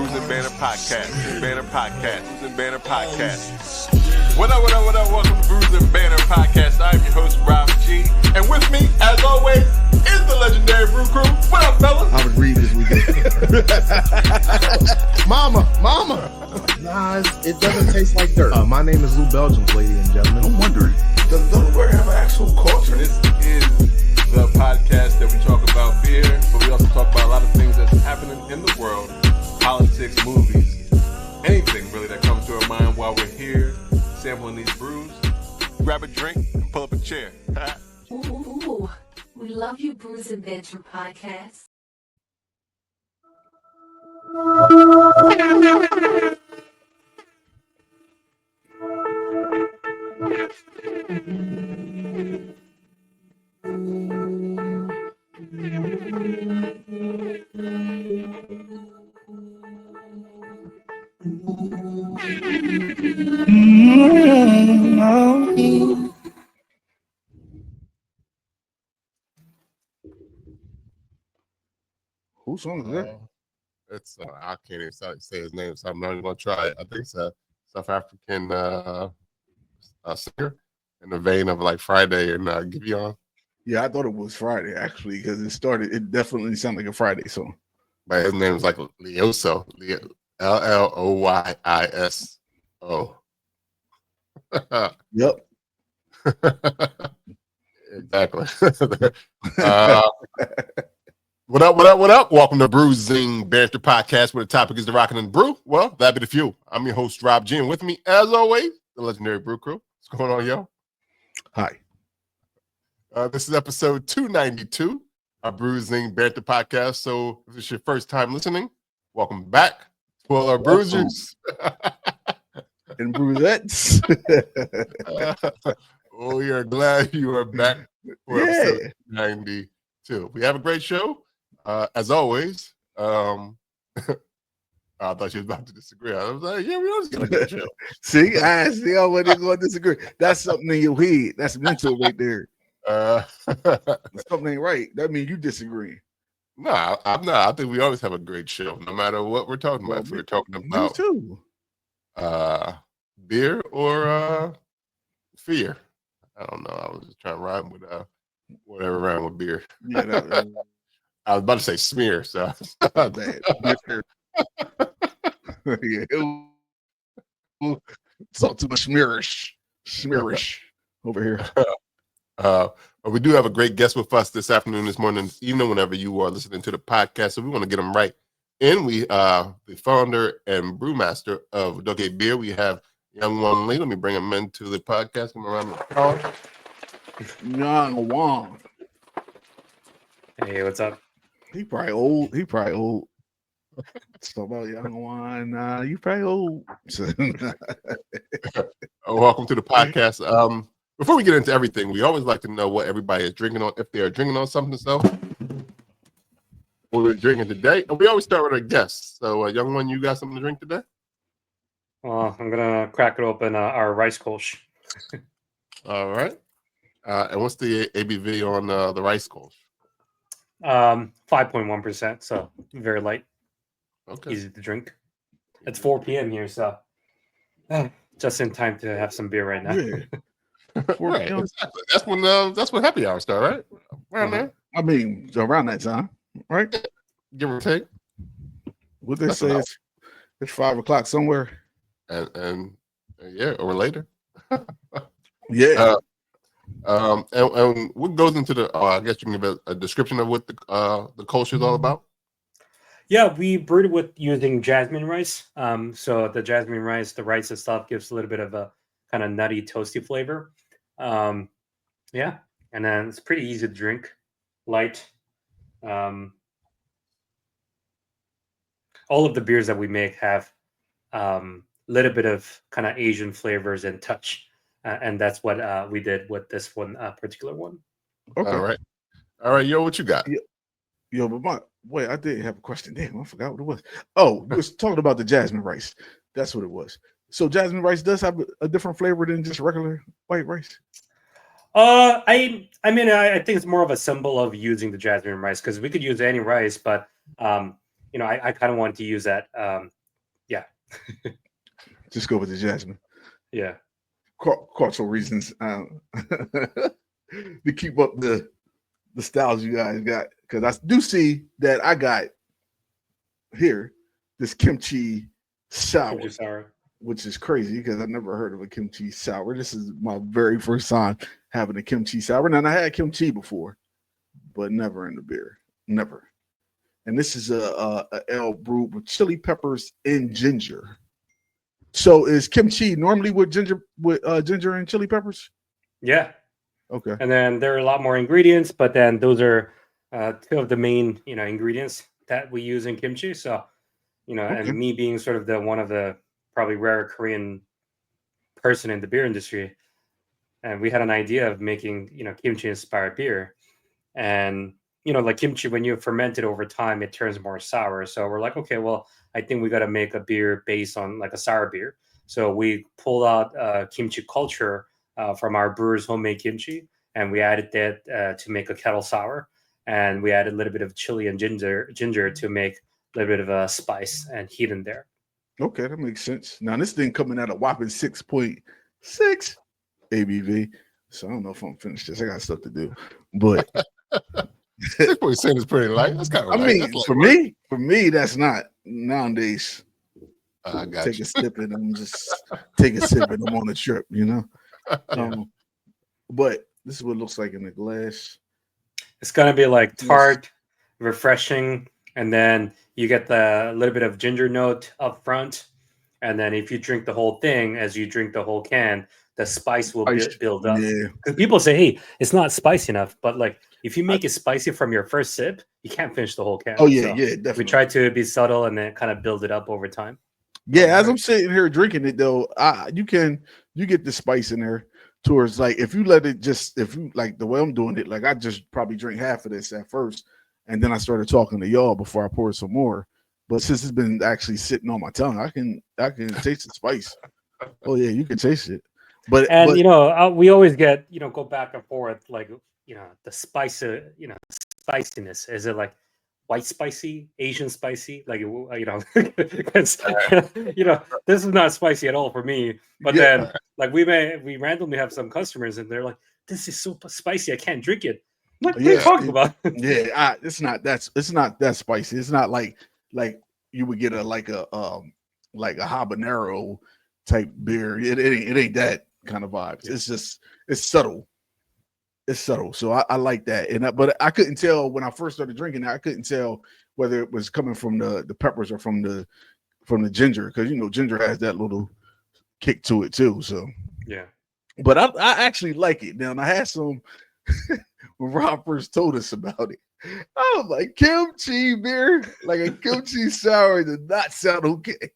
Brews and Banner Podcast. Brews and Banner Podcast. What up? Welcome to Brews and Banner Podcast. I'm your host, Rob G. And with me, as always, is the Legendary Brew Crew. What up, fellas? I was reading this weekend. Mama. Nah, it doesn't taste like dirt. My name is Lou Belgium, ladies and gentlemen. I'm wondering, Does Delaware have an actual culture? This is the podcast that we talk about beer, but we also talk about a lot of things that's happening in the world, politics, movies, anything really that comes to our mind while we're here sampling these brews. Grab a drink and pull up a chair. Ooh, we love you, Brews and Banter Podcast. whose song is that? It's I can't even say his name, so I'm not even gonna try it. I think it's a South African singer in the vein of like Friday and Giveon. Yeah, I thought it was Friday actually because it definitely sounded like a Friday song. But his name is like Leoso, Lloyiso. Yep. Exactly. What up? Welcome to Bruising Banter Podcast, where the topic is the rockin' and brew. Well, that be the few. I'm your host, Rob G, and with me, as always, the Legendary Brew Crew. What's going on, yo? Hi. This is episode 292 of Bruising Banter Podcast. So if this is your first time listening, welcome back to all our Brewsers. And Brewsettes. We are glad you are back for episode 92. We have a great show. As always, I thought she was about to disagree. I was like, yeah, we always got a good show. See, I wasn't going to disagree. That's something in your head. That's mental right there. Something ain't right. That means you disagree. No, I'm not. I think we always have a great show, no matter what we're talking about. If we're talking about too. Beer or fear. I don't know. I was just trying to rhyme with whatever rhyme with beer. Yeah, I was about to say smear, so bad. Yeah, it's all too much smearish over here. We do have a great guest with us this afternoon, this morning, this evening, whenever you are listening to the podcast. So we want to get them right. And we, the founder and brewmaster of Dokkaebier, we have Youngwon Lee. Let me bring him into the podcast. Come around the call. Youngwon. Hey, what's up? He probably old. So about Youngwon, you probably old. Welcome to the podcast. Before we get into everything, we always like to know what everybody is drinking on, if they are drinking on something. So, what we're drinking today, and we always start with our guests. So, Youngwon, you got something to drink today? Well, I'm gonna crack it open. Our Rice Kölsch. All right. And what's the ABV on the Rice Kölsch? 5.1%, so very light. Okay. Easy to drink. It's 4 p.m. here, so just in time to have some beer right now. Yeah. Right, exactly. That's when happy hour start, right? Around there. I mean, around that time, right? Give or take. What they say it's 5 o'clock somewhere. And yeah, or later. Yeah. And what goes into the? I guess you can give a description of what the Kölsch is all about. Yeah, we brewed it with using jasmine rice. So the jasmine rice, the rice itself gives a little bit of a kind of nutty, toasty flavor. Yeah, and then it's pretty easy to drink, light. All of the beers that we make have little bit of kind of Asian flavors and touch, and that's what we did with this one particular one. Okay. All right, yo, what you got? Yo, but I did have a question. Damn, I forgot what it was. Oh, we was talking about the jasmine rice. That's what it was. So jasmine rice does have a different flavor than just regular white rice. I mean, I think it's more of a symbol of using the jasmine rice because we could use any rice, but I kind of wanted to use that Just go with the jasmine. Yeah. Cultural reasons to keep up the styles you guys got, because I do see that I got here this kimchi sour, Kimchi sour. which is crazy because I never heard of a kimchi sour. This is my very first time having a kimchi sour. Now I had kimchi before, but never in the beer, never. And this is a ale brewed with chili peppers and ginger. So is kimchi normally with ginger and chili peppers? Yeah. Okay. And then there are a lot more ingredients, but then those are two of the main, ingredients that we use in kimchi. So, Okay. and me being sort of one of the probably rare Korean person in the beer industry, and we had an idea of making, kimchi inspired beer. And, like kimchi, when you ferment it over time, it turns more sour. So we're like, okay, well, I think we got to make a beer based on like a sour beer. So we pulled out Kimchi Kolsch from our brewer's homemade kimchi, and we added that to make a kettle sour. And we added a little bit of chili and ginger to make a little bit of a spice and heat in there. Okay, that makes sense. Now this thing coming at a whopping 6.6 ABV. So I don't know if I'm finished this. I got stuff to do. But 6% is pretty light. That's kind of I light. mean, That's light. for me, that's not nowadays. I got Take you. a sip and I'm just take a sip and I'm on a trip, But this is what it looks like in the glass. It's gonna be like tart, refreshing, and then you get the little bit of ginger note up front. And then if you drink the whole thing, as you drink the whole can, the spice will build up. Yeah. Because people say, hey, it's not spicy enough. But like if you make it spicy from your first sip, you can't finish the whole can. Oh yeah, So yeah, definitely. we try to be subtle and then kind of build it up over time. Yeah, as I'm sitting here drinking it though, you get the spice in there towards like if you like the way I'm doing it, like I just probably drink half of this at first, and then I started talking to y'all before I poured some more. But since it's been actually sitting on my tongue, I can taste the spice. Oh yeah, you can taste it. But we always get go back and forth like the spice, spiciness. Is it like white spicy, Asian spicy? Like because this is not spicy at all for me. But then like we randomly have some customers and they're like, this is so spicy, I can't drink it. I'm like, what are you talking about? It's not that spicy. It's not like you would get a habanero type beer. It ain't that kind of vibes. Yeah. It's subtle. It's subtle. So I like that. But I couldn't tell when I first started drinking it, I couldn't tell whether it was coming from the peppers or from the ginger, because ginger has that little kick to it too. So yeah. But I actually like it. Now, and I had some when Rob first told us about it. I was like, kimchi beer, like a kimchi sour does not sound okay.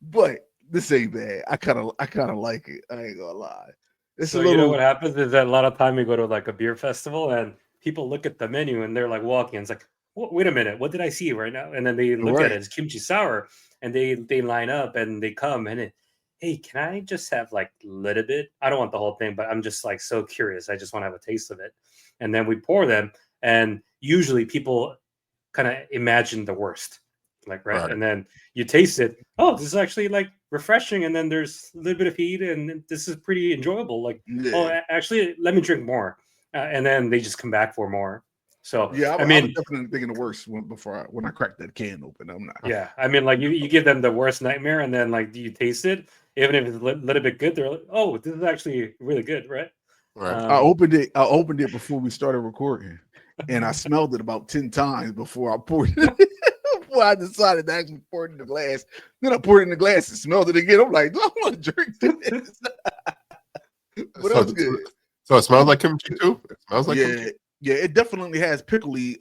But this ain't bad. I kind of like it. I ain't gonna lie. It's so what happens is that a lot of time we go to like a beer festival and people look at the menu and they're like walking. And it's like, wait a minute, what did I see right now? And then they look at it, it's kimchi sour, and they line up and they come and hey, can I just have like a little bit? I don't want the whole thing, but I'm just like so curious. I just want to have a taste of it. And then we pour them, and usually people kind of imagine the worst, like right. And then you taste it. Oh, this is actually like refreshing, and then there's a little bit of heat, and this is pretty enjoyable. Like, oh, actually, let me drink more, and then they just come back for more. So yeah, I mean, was definitely thinking the worst when I cracked that can open. I'm not. Yeah, I mean, like you give them the worst nightmare, and then like you taste it, even if it's a little bit good, they're like, oh, this is actually really good, right? Right. I opened it before we started recording, and I smelled it about 10 times before I poured it. Before I decided to actually pour it in the glass. Then I poured it in the glass and smelled it again. I'm like, do I want to drink this? But that was good. So it smells like kimchi too? It smells like kimchi? Yeah, it definitely has a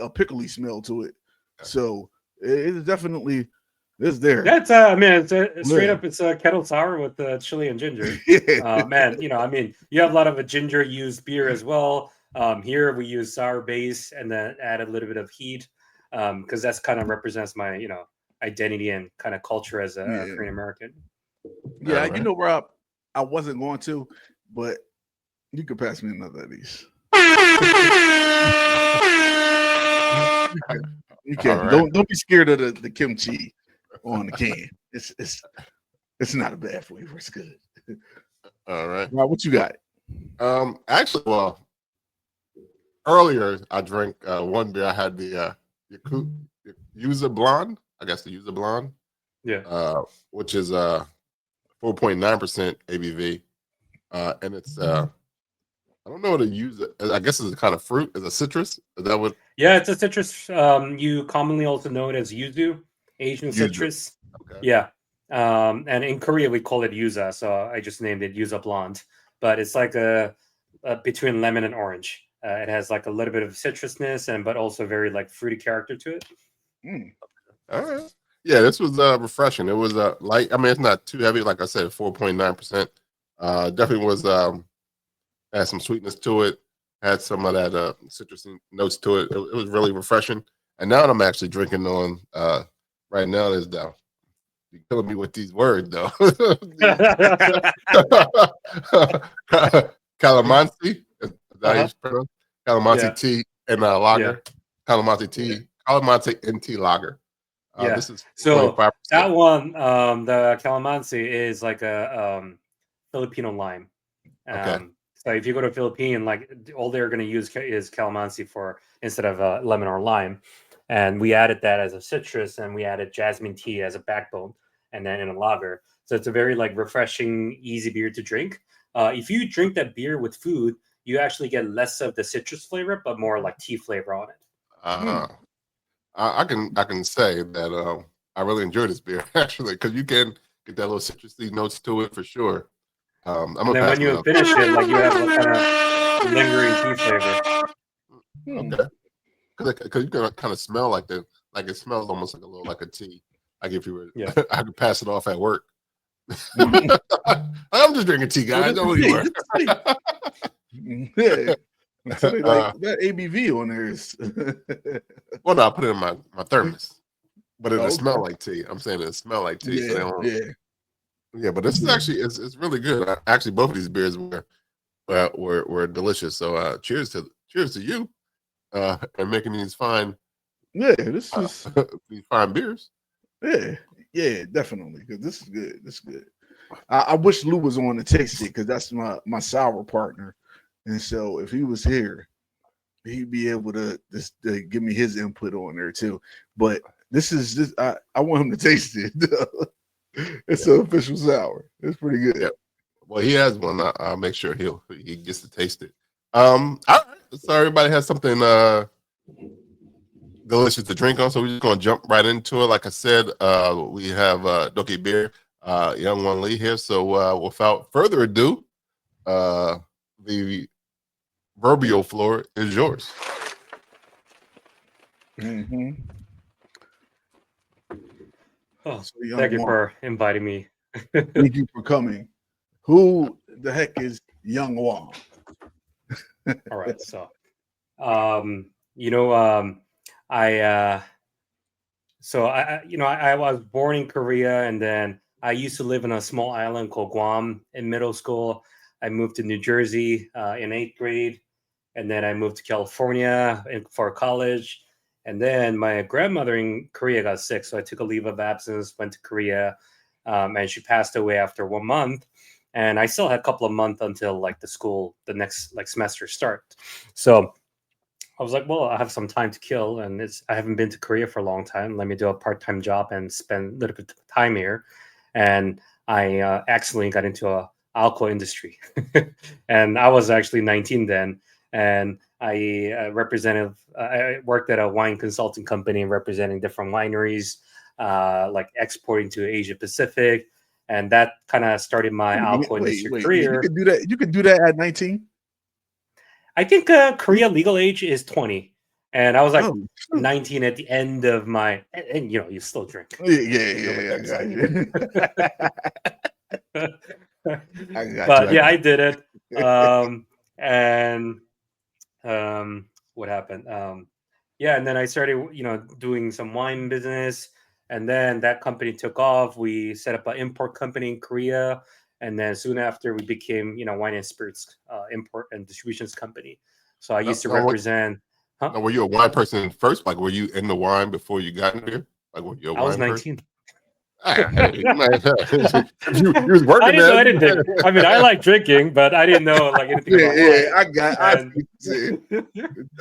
pickly smell to it. So it definitely is there. That's it's straight up. It's a kettle sour with chili and ginger. Man, I mean, you have a lot of a ginger used beer as well. Here we use sour base and then add a little bit of heat because that's kind of represents my identity and kind of culture as a Korean American. Yeah, Rob, I wasn't going to, but you could pass me another of these. You can. Don't be scared of the kimchi. on the can. It's not a bad flavor. It's good. All right. Now, what you got? Actually, well, earlier I drank one beer. I had the yuzu blonde. I guess the yuzu blonde. Yeah. Which is 4.9% ABV, and it's I don't know what to use. I guess it's a kind of fruit. It's a citrus. Is that what? Yeah, it's a citrus. You commonly also know it as yuzu, Asian Yuzu. citrus. Okay. Yeah. And in Korea we call it yuza, so I just named it yuza blonde. But it's like a between lemon and orange. It has like a little bit of citrusness but also very like fruity character to it. All right. Yeah, this was refreshing. It was light. I mean, it's not too heavy. Like I said, 4.9%. Definitely was had some sweetness to it. Had some of that citrusy notes to it. It was really refreshing. And now I'm actually drinking on right now is down. You're killing me with these words though. Calamansi. Is that how you pronounce? Calamansi tea and lager. Calamansi tea. Calamansi and tea lager. This is so 25%. that one, the calamansi is like a Filipino lime. Okay. So if you go to Philippine, like all they're going to use is calamansi for instead of lemon or lime, and we added that as a citrus, and we added jasmine tea as a backbone, and then in a lager. So it's a very like refreshing, easy beer to drink. If you drink that beer with food, you actually get less of the citrus flavor, but more like tea flavor on it. I can say that I really enjoy this beer actually because you can get that little citrusy notes to it for sure. And then when you finish it, like you have a kind of lingering tea flavor. Okay, because you can kind of smell like it smells almost like a little like a tea. Like if you were, I could pass it off at work. I'm just drinking tea, guys. Don't worry. Yeah. So like that ABV on there is. Well, no, I put it in my thermos, but it'll smell like tea. I'm saying it smell like tea. Yeah, but this is actually it's really good. Actually, both of these beers were delicious. So cheers to you and making these fine. Yeah, this is these fine beers. Yeah, definitely. Because this is good. This is good. I wish Lou was on to taste it because that's my sour partner. And so if he was here, he'd be able to give me his input on there too. But this is just I want him to taste it. It's an official sour. It's pretty good. Yeah. Well, he has one. I'll make sure he gets to taste it. All right. So everybody has something delicious to drink on. So we're just gonna jump right into it. Like I said, we have Dokkaebier, Youngwon Lee here. So without further ado, the proverbial floor is yours. Oh, so thank you for inviting me. Thank you for coming. Who the heck is Youngwon? All right, so I was born in Korea, and then I used to live in a small island called Guam in middle school. I moved to New Jersey in 8th grade, and then I moved to California for college. And then my grandmother in Korea got sick, so I took a leave of absence, went to Korea, and she passed away after 1 month. And I still had a couple of months until like the next like semester start. So I was like, well, I have some time to kill, and I haven't been to Korea for a long time. Let me do a part-time job and spend a little bit of time here. And I accidentally got into a alcohol industry, and I was actually 19 then, and I worked at a wine consulting company representing different wineries, like exporting to Asia Pacific, and that kind of started my alcohol industry career. You could do that. You could do that at 19. I think Korea legal age is 20, and I was like 19 at the end of my, and you still drink. Yeah. I did it. What happened? And then I started, doing some wine business, and then that company took off. We set up an import company in Korea, and then soon after we became, wine and spirits import and distributions company. So I used to represent. Now, were you a wine person first? Like, were you in the wine before you got in here? Like, were you a wine I was 19. Person? Hey, man, you was working I didn't know there. anything. I mean, I like drinking, but I didn't know like anything about wine. I And, see.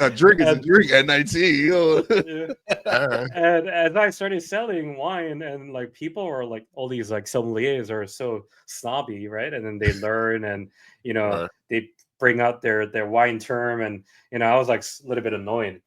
A drink is a and, drink at 19. You know? yeah. All right. And as I started selling wine, and like people are like, all these like sommeliers are so snobby, right? And then they learn, and Right. they bring out their wine term, and I was like a little bit annoyed.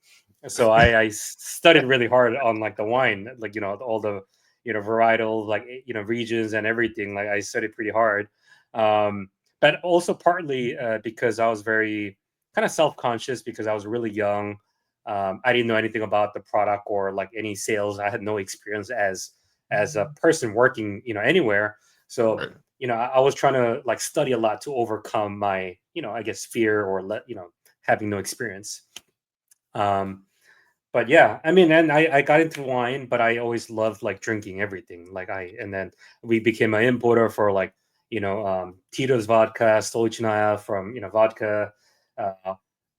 So I studied really hard on like the wine, like all the varietal, like regions and everything. Like I studied pretty hard, but also partly because I was very kind of self-conscious because I was really young. I didn't know anything about the product or like any sales. I had no experience as a person working anywhere. So Right. I was trying to like study a lot to overcome my I guess fear or having no experience. But yeah, I mean, and I got into wine, but I always loved like drinking everything. And then we became an importer for like Tito's vodka, Stolichnaya from vodka,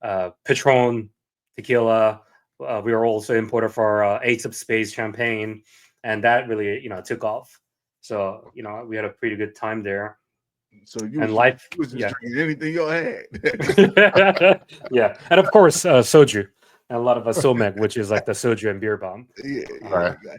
uh, Patron tequila. We were also importer for Ace of Spades champagne, and that really took off. So we had a pretty good time there. So And life, you was just yeah, drinking anything you had. yeah, and of course soju, and a lot of a somek, which is like the soju and beer bomb. Yeah, Right. got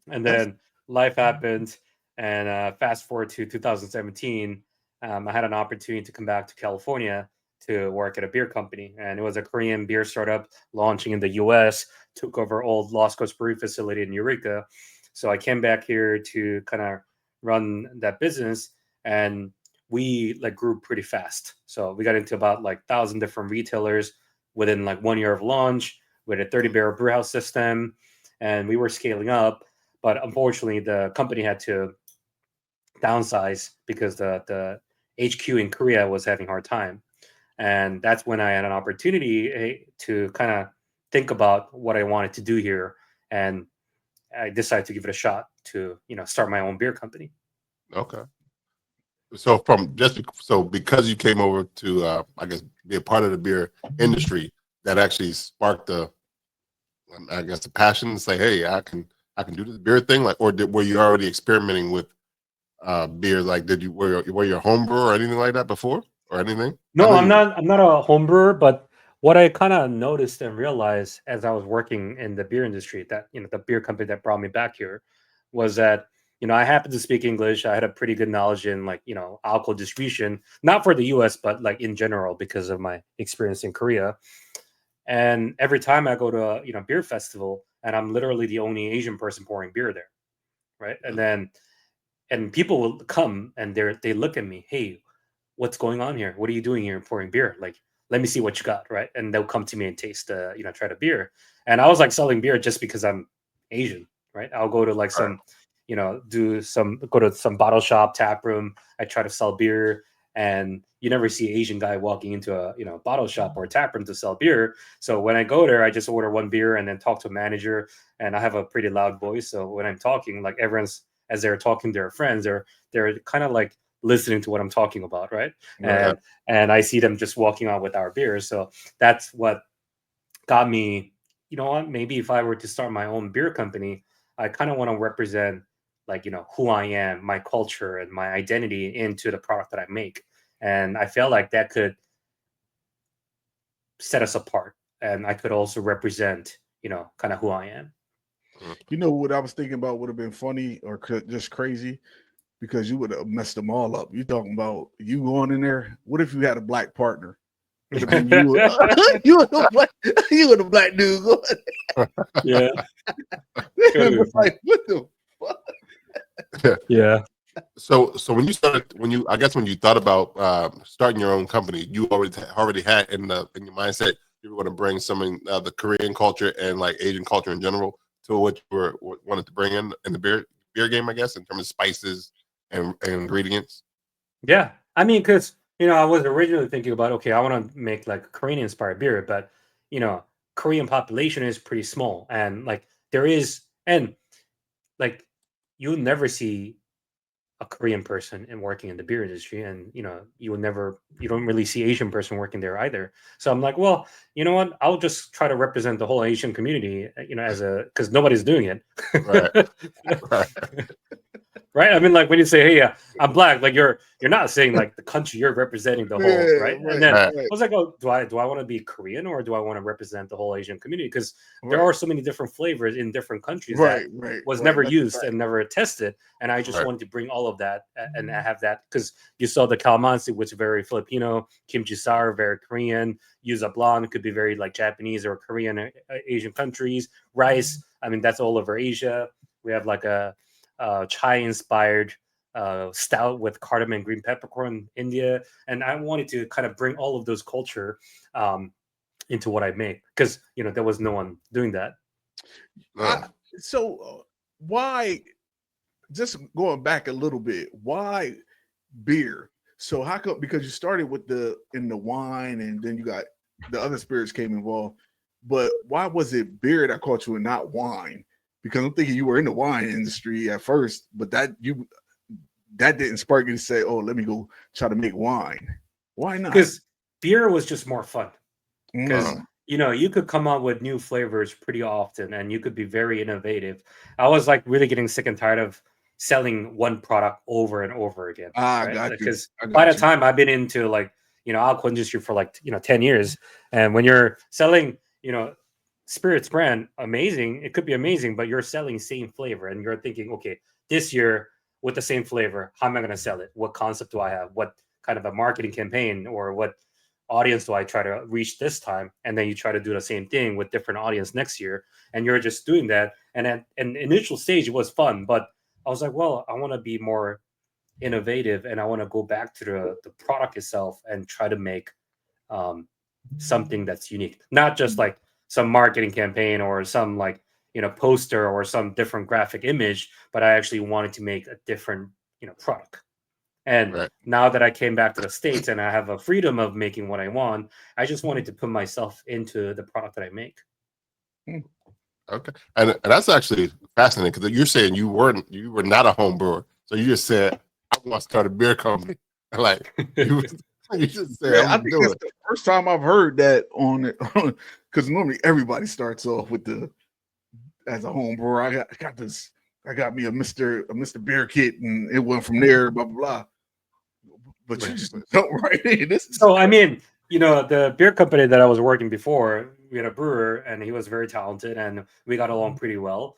And that's then life happened, and fast forward to 2017, I had an opportunity to come back to California to work at a beer company, and it was a Korean beer startup launching in the U.S. Took over old Lost Coast Brewery facility in Eureka, so I came back here to kind of run that business, and we like grew pretty fast. So we got into about like 1,000 different retailers within like 1 year of launch. We had a 30-barrel brew house system, and we were scaling up. But unfortunately, the company had to downsize because the HQ in Korea was having a hard time. And that's when I had an opportunity to kind of think about what I wanted to do here. And I decided to give it a shot to, start my own beer company. Okay. So because you came over to I guess be a part of the beer industry, that actually sparked the passion to say, hey, I can do this beer thing, like, or were you already experimenting with beer? Like, were you a home brewer or anything like that before, or anything? No, I'm not a home brewer, but what I kind of noticed and realized as I was working in the beer industry, that the beer company that brought me back here, was that I happened to speak English. I had a pretty good knowledge in like alcohol distribution, not for the U.S. but like in general because of my experience in Korea. And every time I go to a beer festival, and I'm literally the only Asian person pouring beer there, right? And people will come and they look at me, hey, what's going on here? What are you doing here pouring beer? Like, let me see what you got, right? And they'll come to me and taste, try the beer. And I was like selling beer just because I'm Asian, right? I'll go to like some, go to some bottle shop, tap room. I try to sell beer, and you never see an Asian guy walking into a bottle shop or a tap room to sell beer. So when I go there, I just order one beer and then talk to a manager. And I have a pretty loud voice, so when I'm talking, like everyone's as they're talking to their friends, they're kind of like listening to what I'm talking about, right? Right. And I see them just walking on with our beers. So that's what got me, what, maybe if I were to start my own beer company, I kind of want to represent like, who I am, my culture and my identity into the product that I make. And I felt like that could set us apart. And I could also represent, kind of who I am. You know what I was thinking about would have been funny or just crazy, because you would have messed them all up. You talking about you going in there? What if you had a black partner? It'd have been you. You and the black dude going. Yeah. Like, what the fuck? Yeah. So when you thought about starting your own company, you already had in your mindset you were going to bring some in the Korean culture and like Asian culture in general to what you wanted to bring in the beer game, I guess, in terms of spices and ingredients. Yeah. I mean, because, I was originally thinking about, okay, I want to make like Korean inspired beer, but, Korean population is pretty small. And like and like you'll never see a Korean person and working in the beer industry, and you don't really see Asian person working there either. So I'm like, well, you know what? I'll just try to represent the whole Asian community, because nobody's doing it. Right. Right. Right? I mean, like when you say, "Hey, I'm black," like you're not saying like the country, you're representing the whole, Yeah, right? right, And then right. I was like, "Oh, do I want to be Korean or do I want to represent the whole Asian community?" Because there Right. are so many different flavors in different countries Right, that right. was right. never That's used right. and never tested, and I just Right. wanted to bring all of that and have that, because you saw the calamansi, which is very Filipino, kimchi sour, very Korean, yuzu blonde could be very like Japanese or Korean, Asian countries. Rice, I mean, that's all over Asia. We have like a chai inspired stout with cardamom and green peppercorn, India, and I wanted to kind of bring all of those culture into what I make, because there was no one doing that. So why? Just going back a little bit, why beer? So how come? Because you started with the wine, and then you got the other spirits came involved. But why was it beer that caught you and not wine? Because I'm thinking you were in the wine industry at first, but that didn't spark you to say, "Oh, let me go try to make wine." Why not? Because beer was just more fun. Because Mm. you could come up with new flavors pretty often, and you could be very innovative. I was like really getting sick and tired of selling one product over and over again. I Right? got you. Because I got by the you. time I've been into like alcohol industry for like 10 years, and when you're selling spirits brand, amazing, it could be amazing, but you're selling same flavor, and you're thinking, okay, this year with the same flavor, how am I going to sell it? What concept do I have? What kind of a marketing campaign or what audience do I try to reach this time? And then you try to do the same thing with different audience next year, and you're just doing that. And at an initial stage, it was fun, but I was like, well, I want to be more innovative, and I want to go back to the product itself and try to make something that's unique, not just like some marketing campaign or some like poster or some different graphic image, but I actually wanted to make a different product. And Right. now that I came back to the States and I have a freedom of making what I want, I just wanted to put myself into the product that I make. Okay, and that's actually fascinating, because you're saying you were not a home brewer, so you just said, I want to start a beer company. Like you just said, Yeah, I I'm think doing that's it. the first time I've heard that on it, because normally everybody starts off with as a home brewer. I got me a Mr. Beer kit, and it went from there, blah blah blah. But you just don't right in. This is So I mean, the beer company that I was working before, we had a brewer, and he was very talented, and we got along pretty well.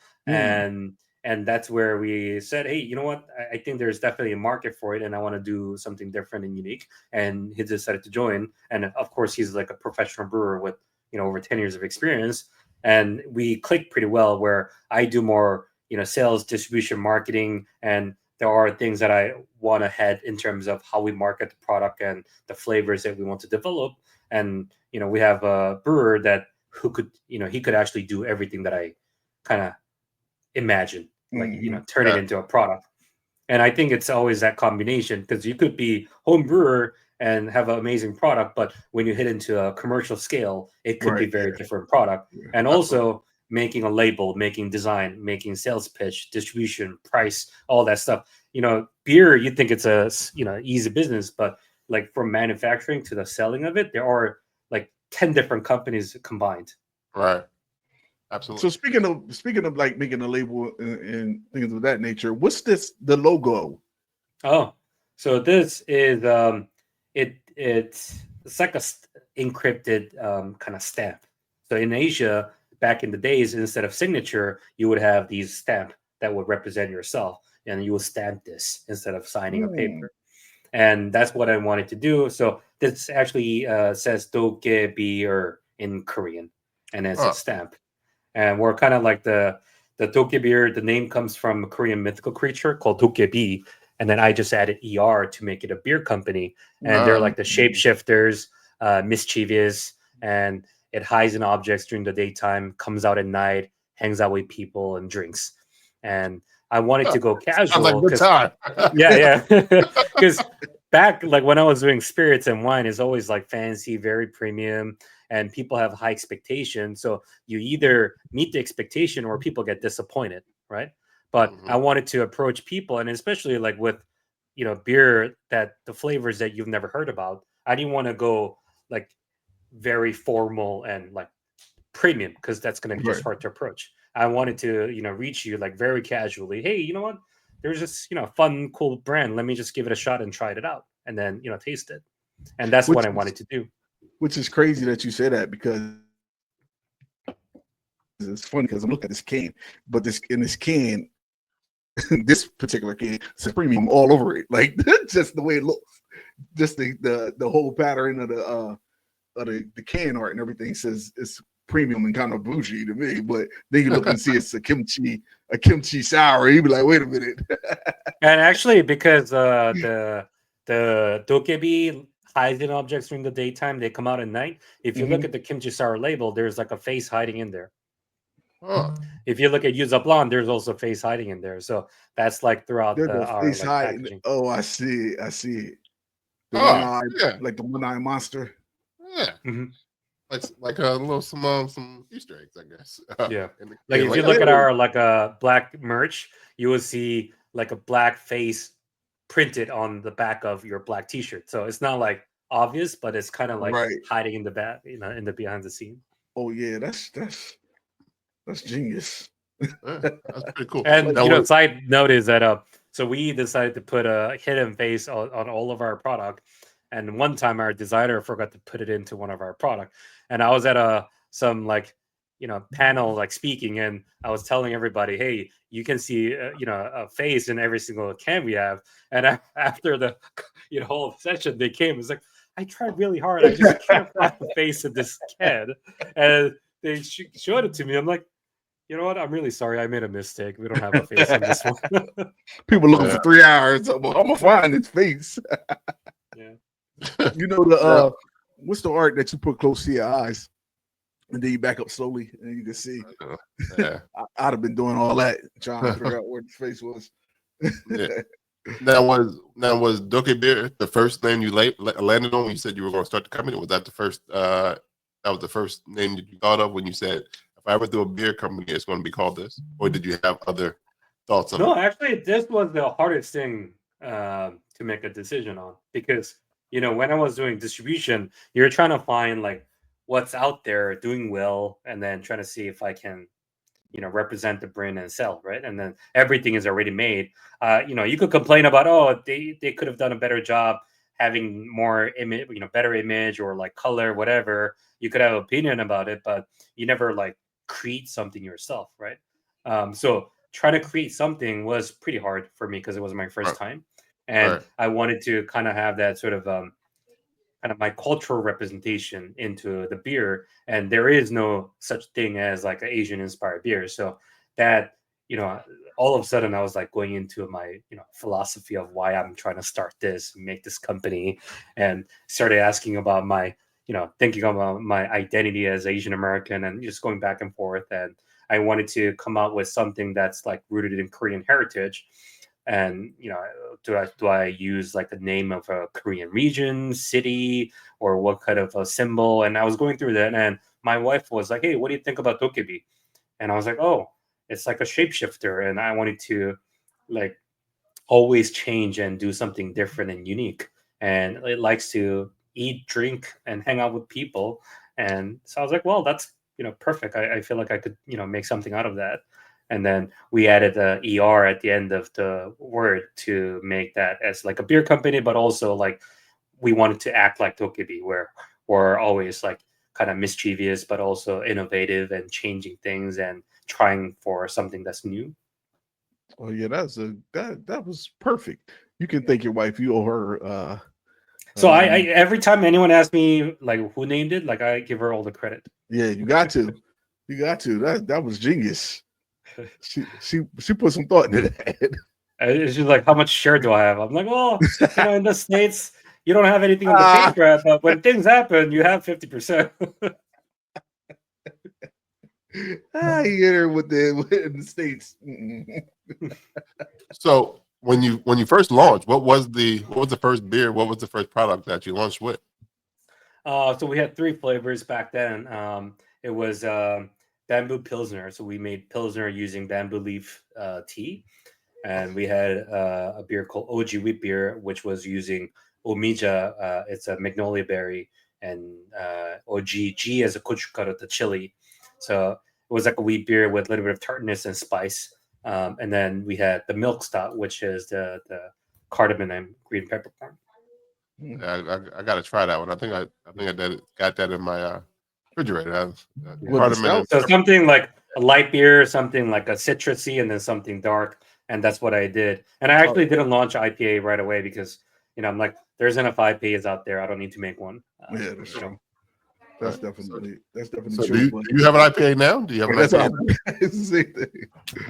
And that's where we said, hey, you know what? I think there's definitely a market for it, and I want to do something different and unique. And he decided to join. And of course, he's like a professional brewer with over 10 years of experience. And we clicked pretty well, where I do more sales, distribution, marketing, and there are things that I want to head in terms of how we market the product and the flavors that we want to develop. And we have a brewer who could he could actually do everything that I kind of imagine, like turn it into a product. And I think it's always that combination, because you could be home brewer and have an amazing product, but when you hit into a commercial scale, it could be very different product. And also making a label, making design, making sales pitch, distribution, price, all that stuff. Beer, you think it's a easy business, but like from manufacturing to the selling of it, there are like 10 different companies combined. Right. Absolutely. So speaking of like making a label and things of that nature, what's the logo? Oh, so this is it's like a encrypted kind of stamp. So in Asia, back in the days, instead of signature, you would have these stamp that would represent yourself, and you will stamp this instead of signing a paper. And that's what I wanted to do. So this actually says Dokkaebier in Korean, and it's a stamp. And we're kind of like the Dokkaebier. The name comes from a Korean mythical creature called Dokkaebi, and then I just added ER to make it a beer company. And they're like the shapeshifters, mischievous, and it hides in objects during the daytime, comes out at night, hangs out with people, and drinks. And I wanted to go casual. Sounds like good time. Yeah. Because back like when I was doing spirits and wine, is always like fancy, very premium, and people have high expectations. So you either meet the expectation or people get disappointed, right? But I wanted to approach people, and especially like with beer that the flavors that you've never heard about. I didn't want to go like very formal and like premium because that's going to be just Right. hard to approach. I wanted to, reach you like very casually. Hey, you know what? There's this, fun, cool brand. Let me just give it a shot and try it out, and then taste it. And that's Which what I is- wanted to do. Which is crazy that you say that, because it's funny because I'm looking at this can, but this can, this particular can, it's premium all over it. Like just the way it looks, just the whole pattern of the can art and everything says it's premium and kind of bougie to me. But then you look and see it's a kimchi sour. You be like, wait a minute. And actually, because the Dokkaebier hides in objects during the daytime, they come out at night. If you look at the Kimchi Sour label, there's like a face hiding in there. Huh. If you look at Yuzu Blonde, there's also a face hiding in there. So that's like throughout There's a our face like, high. packaging. Oh, I see it. The Oh, one eye, yeah. like the one eye monster. Yeah. Mhm. Like a little some Easter eggs, I guess. Yeah. in the Like can. if you look at our like black merch, you will see like a black face printed on the back of your black T-shirt. So it's not like obvious, but it's kind of like Right. hiding in the back, in the behind the scene. Oh yeah, that's genius. Yeah, that's pretty cool. And That was- side note is that so we decided to put a hidden face on all of our product, and one time our designer forgot to put it into one of our product, and I was at some like panel like speaking, and I was telling everybody, hey, you can see a face in every single can we have, and after the whole session they came, it's like, I tried really hard, I just can't find the face in this can, and they showed it to me. I'm like, you know what? I'm really sorry. I made a mistake. We don't have a face on this one. People looking for 3 hours. I'm gonna find his face. Yeah. You know the what's the art that you put close to your eyes, and then you back up slowly, and you can see. yeah. I'd have been doing all that trying to figure out where the face was. Yeah. Now was Dokkaebier the first name you landed on when you said you were going to start the company? Was that the first? That was the first name that you thought of when you said, if I ever do a beer company, it's going to be called this? Or did you have other thoughts on it? No, actually, this was the hardest thing to make a decision on, because when I was doing distribution, you're trying to find like what's out there doing well, and then trying to see if I can represent the brand and sell, right? And then everything is already made. You could complain about, oh, they could have done a better job having more image, better image or like color, whatever. You could have an opinion about it, but you never like create something yourself, right? So trying to create something was pretty hard for me because it was my first time, and I wanted to kind of have that sort of kind of my cultural representation into the beer, and there is no such thing as like an Asian inspired beer. So that all of a sudden I was like going into my philosophy of why I'm trying to start this, make this company, and started asking about my thinking about my identity as Asian American, and just going back and forth. And I wanted to come out with something that's like rooted in Korean heritage. And do I use like the name of a Korean region, city, or what kind of a symbol? And I was going through that, and my wife was like, "Hey, what do you think about Dokkaebier?" And I was like, "Oh, it's like a shapeshifter," and I wanted to like always change and do something different and unique. And it likes to eat, drink, and hang out with people. And so I was like, "Well, that's perfect. I feel like I could make something out of that." And then we added the ER at the end of the word to make that as like a beer company, but also like we wanted to act like Dokkaebier, where we're always like kind of mischievous, but also innovative and changing things and trying for something that's new. Oh yeah, that was perfect. You can thank your wife. You owe her. So I every time anyone asks me like who named it, like I give her all the credit. Yeah, you got to. You got to. That was genius. She put some thought into that. She's like, how much share do I have? I'm like, well, in the States, you don't have anything on the paper, but when things happen, you have 50%. I hit her with the States. So when you first launched, what was the first beer? What was the first product that you launched with? So we had 3 flavors back then. It was bamboo pilsner. So we made pilsner using bamboo leaf tea, and we had a beer called OG Wheat Beer, which was using Omija. It's a magnolia berry, and OGG as a kuchukaro, the chili. So it was like a wheat beer with a little bit of tartness and spice. And then we had the milk stout, which is the cardamom and green peppercorn. I got to try that one. I think I got that in my refrigerator. With the stout? So something like a light beer, something like a citrusy, and then something dark. And that's what I did. And I actually didn't launch IPA right away because, I'm like, there's enough IPAs out there. I don't need to make one. Yeah, that's true. That's definitely So true. do you have an IPA now? Do you have an IPA?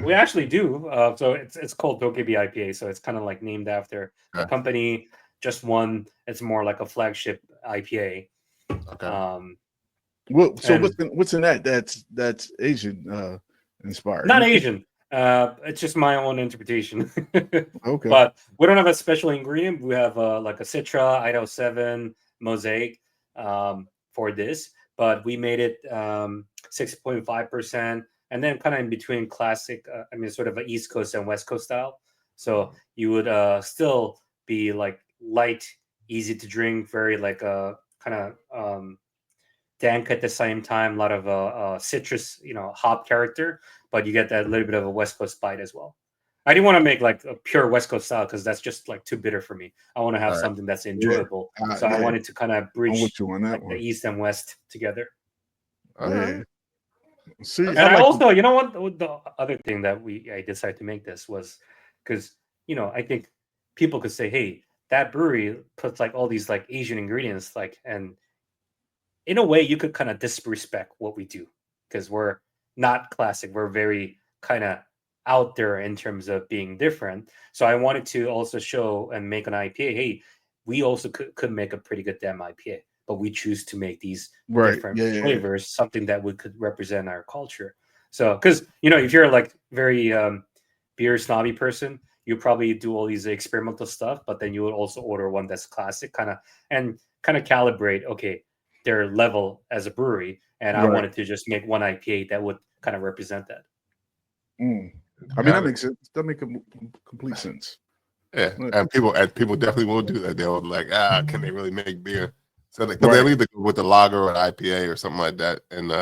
We actually do. So it's called Dokkaebier IPA. So it's kind of like named after a company, just one. It's more like a flagship IPA. Okay. What's in that? That's Asian inspired. Not Asian. It's just my own interpretation. Okay. But we don't have a special ingredient. We have like a Citra, Idaho 7, Mosaic for this. But we made it 6.5%. And then kind of in between classic, sort of an East Coast and West Coast style. So you would still be like light, easy to drink, very like kind of dank at the same time, a lot of citrus, hop character, but you get that little bit of a West Coast bite as well. I didn't want to make like a pure West Coast style because that's just like too bitter for me. I want to have something that's enjoyable. So I wanted to kind of bridge the East and West together. See, and I also, you know what? The other thing that I decided to make this was because, I think people could say, hey, that brewery puts like all these like Asian ingredients, like, and in a way you could kind of disrespect what we do because we're not classic. We're very kind of out there in terms of being different. So I wanted to also show and make an IPA. Hey, we also could make a pretty good damn IPA, but we choose to make these different flavors, something that would could represent our culture. So, because, if you're like very beer snobby person, you probably do all these experimental stuff, but then you would also order one that's classic and calibrate, okay, their level as a brewery. And I wanted to just make one IPA that would kind of represent that. That makes sense. That makes complete sense. Yeah, and people definitely will do that. They'll be like, can they really make beer? So they'll either go with the lager or an IPA or something like that, and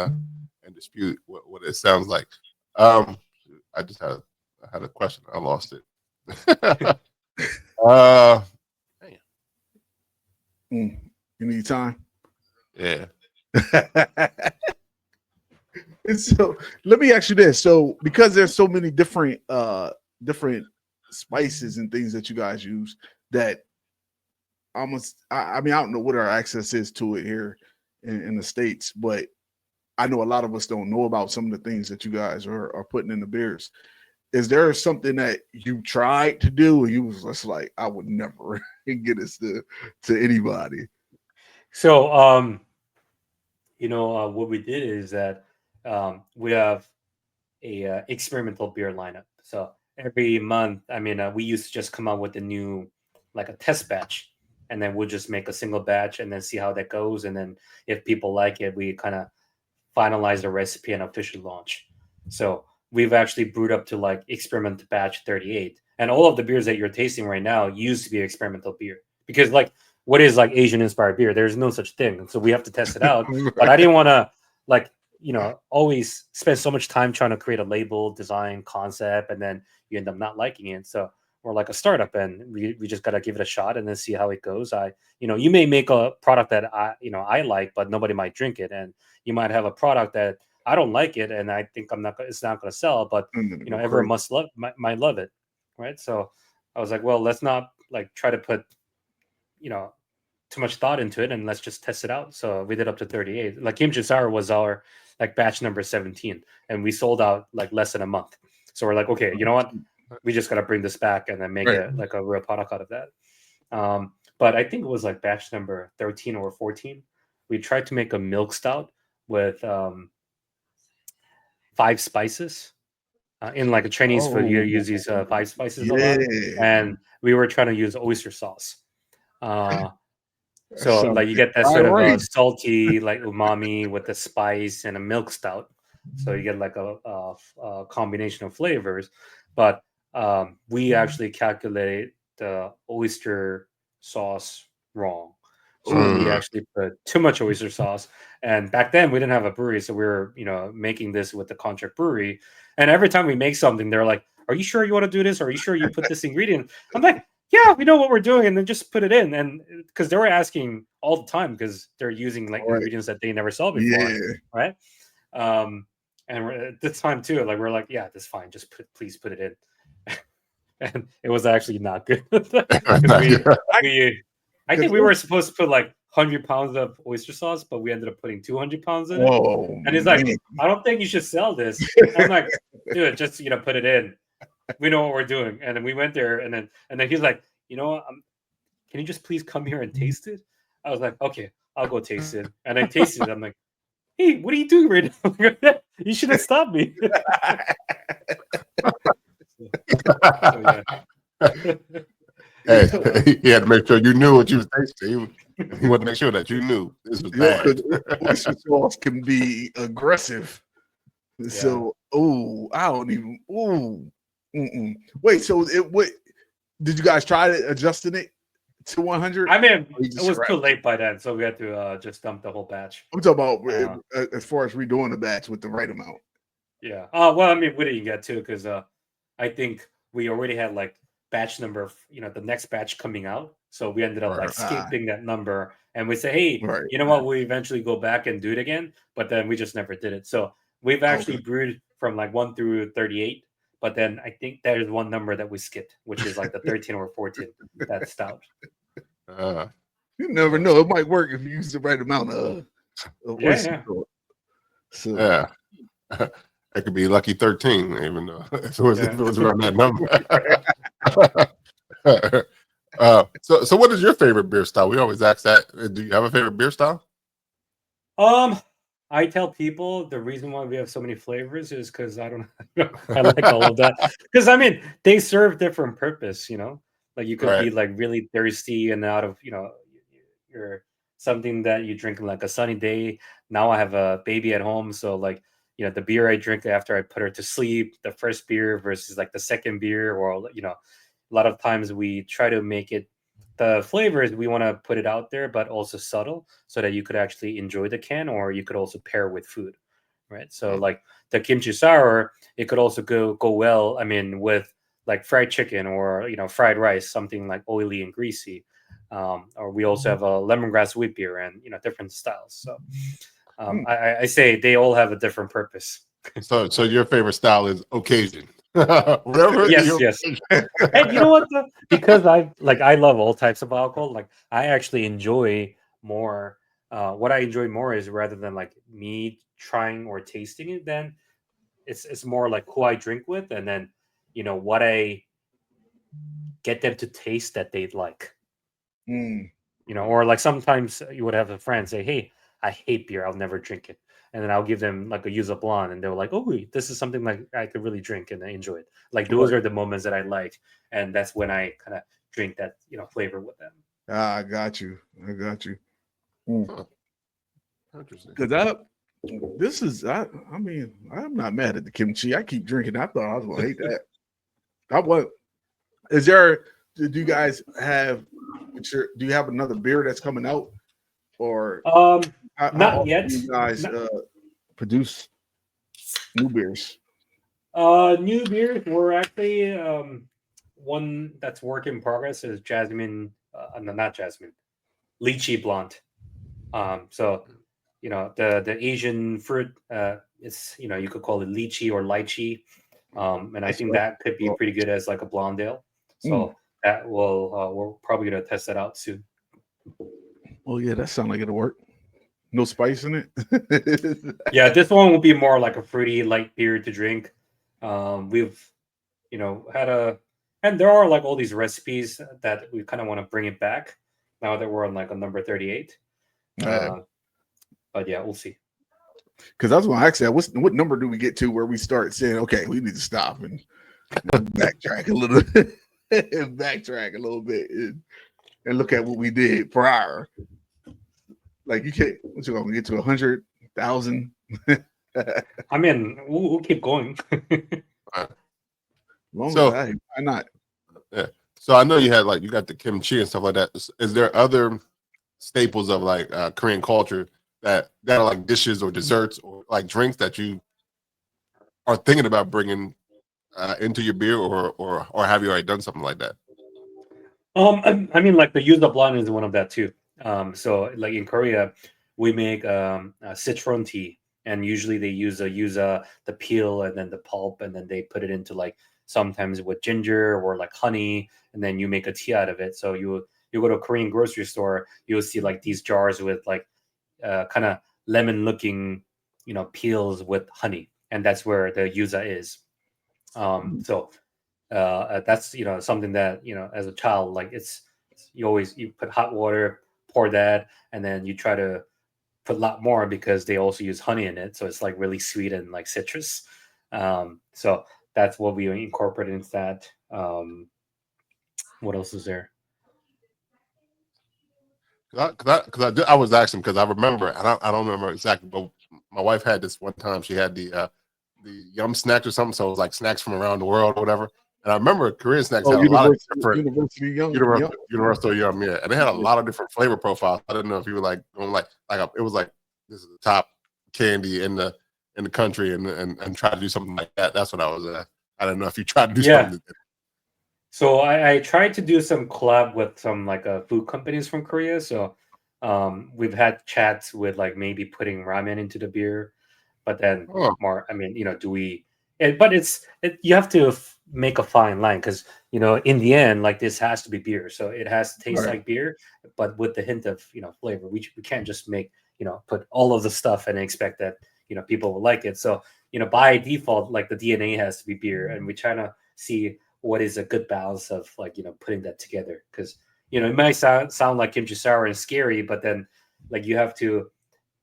dispute what it sounds like. I just had a question. I lost it. You need time. Yeah. And so let me ask you this. So because there's so many different spices and things that you guys use that I don't know what our access is to it here in the States, but I know a lot of us don't know about some of the things that you guys are putting in the beers. Is there something that you tried to do and you was just like, I would never get this to anybody? So, what we did is that we have a experimental beer lineup. So every month, we used to just come out with a new, like a test batch, and then we'll just make a single batch and then see how that goes. And then if people like it, we kind of finalize the recipe and official launch. So we've actually brewed up to like experimental batch 38. And all of the beers that you're tasting right now used to be experimental beer because like, what is like Asian inspired beer? There's no such thing. And so we have to test it out. But I didn't want to like, always spend so much time trying to create a label, design, concept, and then you end up not liking it. So we're like a startup and we just got to give it a shot and then see how it goes. You may make a product that I like, but nobody might drink it. And you might have a product that I don't like it. And I think it's not going to sell, but everyone might love it. Right. So I was like, well, let's not like try to put, too much thought into it and let's just test it out. So we did up to 38. Like Kimchi Sour was our like batch number 17 and we sold out like less than a month. So we're like, okay, you know what? We just got to bring this back and then make it like a real product out of that. But I think it was like batch number 13 or 14. We tried to make a milk stout with 5 spices. In like a Chinese food, you use these 5 spices a lot. And we were trying to use oyster sauce. So like you get that sort of a salty like umami with the spice and a milk stout. So you get like a combination of flavors. But we actually calculate the oyster sauce wrong. So we actually put too much oyster sauce. And back then we didn't have a brewery, so we were, making this with the contract brewery. And every time we make something, they're like, "Are you sure you want to do this? Are you sure you put this ingredient?" I'm like, "Yeah, we know what we're doing," and then just put it in. And because they were asking all the time, because they're using like ingredients that they never saw before, right? And at this time too, like we're like, "Yeah, that's fine. Just please put it in." And it was actually not good. I think we were supposed to put like 100 pounds of oyster sauce, but we ended up putting 200 pounds in it. And he's like, "I don't think you should sell this." I'm like, "Dude, just put it in. We know what we're doing." And then we went there, and then he's like, "Can you just please come here and taste it?" I was like, "Okay, I'll go taste it." And I tasted it. I'm like, "Hey, what are you doing right now? You should have stopped me." Hey, he had to make sure you knew what you was tasting. He wanted to make sure that you knew this was bad. Oyster sauce can be aggressive. Yeah. So, I don't even. Wait, so what? Did you guys try adjusting it to 100? I mean, it was too late by then, so we had to just dump the whole batch. I'm talking about as far as redoing the batch with the right amount. Yeah. Well, I mean, we didn't get to, because I think we already had like batch number, the next batch coming out. So we ended up like skipping that number, and we say, "Hey, you know what? We eventually go back and do it again," but then we just never did it. So we've actually brewed from like 1 through 38, but then I think there's one number that we skipped, which is like the 13 or 14. That's stout. You never know; it might work if you use the right amount of oyster. So yeah. It could be lucky 13, even though if it was around that number. So what is your favorite beer style? We always ask that. Do you have a favorite beer style? I tell people the reason why we have so many flavors is because I don't know. I like all of that. Because I mean, they serve different purpose, Like you could be like really thirsty and out of, you're something that you drink on like a sunny day. Now I have a baby at home, so like, the beer I drink after I put her to sleep, the first beer versus like the second beer, or a lot of times we try to make it, the flavors, we want to put it out there, but also subtle, so that you could actually enjoy the can, or you could also pair with food, right? So like the kimchi sour, it could also go well, I mean, with like fried chicken or fried rice, something like oily and greasy. Or we also have a lemongrass wheat beer and different styles. So I say they all have a different purpose. So your favorite style is occasion. Whatever. Yes. And you know what? Because I love all types of alcohol. Like I actually enjoy more. What I enjoy more is, rather than like me trying or tasting it, then it's more like who I drink with, and then what I get them to taste that they'd like. Or like sometimes you would have a friend say, "Hey, I hate beer. I'll never drink it." And then I'll give them like a yuzu blonde, and they're like, "Oh, this is something like I could really drink and I enjoy it." Like those are the moments that I like, and that's when I kind of drink that flavor with them. I got you. Interesting. Because I mean, I'm not mad at the kimchi. I keep drinking. I thought I was gonna hate that. Do you guys have? Do you have another beer that's coming out, or not yet? Do you guys produce new beers? New beers. We're actually one that's work in progress is jasmine. Not jasmine, lychee blonde. So the Asian fruit. It's you could call it lychee or lychee, and I think that could be pretty good as like a blonde ale. So. That will we're probably gonna test that out soon. Oh yeah, that sounds like it'll work. No spice in it. Yeah, this one will be more like a fruity light beer to drink. We've had and there are like all these recipes that we kind of want to bring it back now that we're on like a number 38. But yeah, we'll see. Because I was going to ask that, what number do we get to where we start saying, okay, we need to stop and backtrack a little bit. Backtrack a little bit and look at what we did prior. Like you can't. What you gonna get to 100,000? I mean, we'll keep going. Long So- as I, why not? Yeah. So I know you had you got the kimchi and stuff like that. Is there other staples of Korean culture that are like dishes or desserts or like drinks that you are thinking about bringing into your beer, or have you already done something like that? I mean, like the yuzu blonde is one of that too. So like in Korea, we make citron tea, and usually they use the peel and then the pulp, and then they put it into like sometimes with ginger or like honey, and then you make a tea out of it. So you go to a Korean grocery store, you'll see like these jars with like kind of lemon looking, peels with honey, and that's where the yuzu is. So that's something that as a child, like you put hot water, pour that, and then you try to put a lot more because they also use honey in it, so it's like really sweet and like citrus. So that's what we incorporate into that. What else is there? I was asking because I remember, I don't remember exactly, but my wife had this one time. She had the yum snacks or something, so it was like snacks from around the world or whatever. And I remember Korean snacks had a lot of different universal yum, yeah, and they had a lot of different flavor profiles. I didn't know if you were like going it was like this is the top candy in the country, and try to do something like that. That's what I was. I don't know if you tried to do something. So I tried to do some collab with some like food companies from Korea. So we've had chats with like maybe putting ramen into the beer, but then more. I mean, do we? But you have to make a fine line because in the end, like this has to be beer, so it has to taste like beer, but with the hint of flavor. We can't just make put all of the stuff and expect that people will like it. So by default, like the DNA has to be beer, and we try to see what is a good balance of like putting that together, because it might sound like kimchi sour and scary, but then like you have to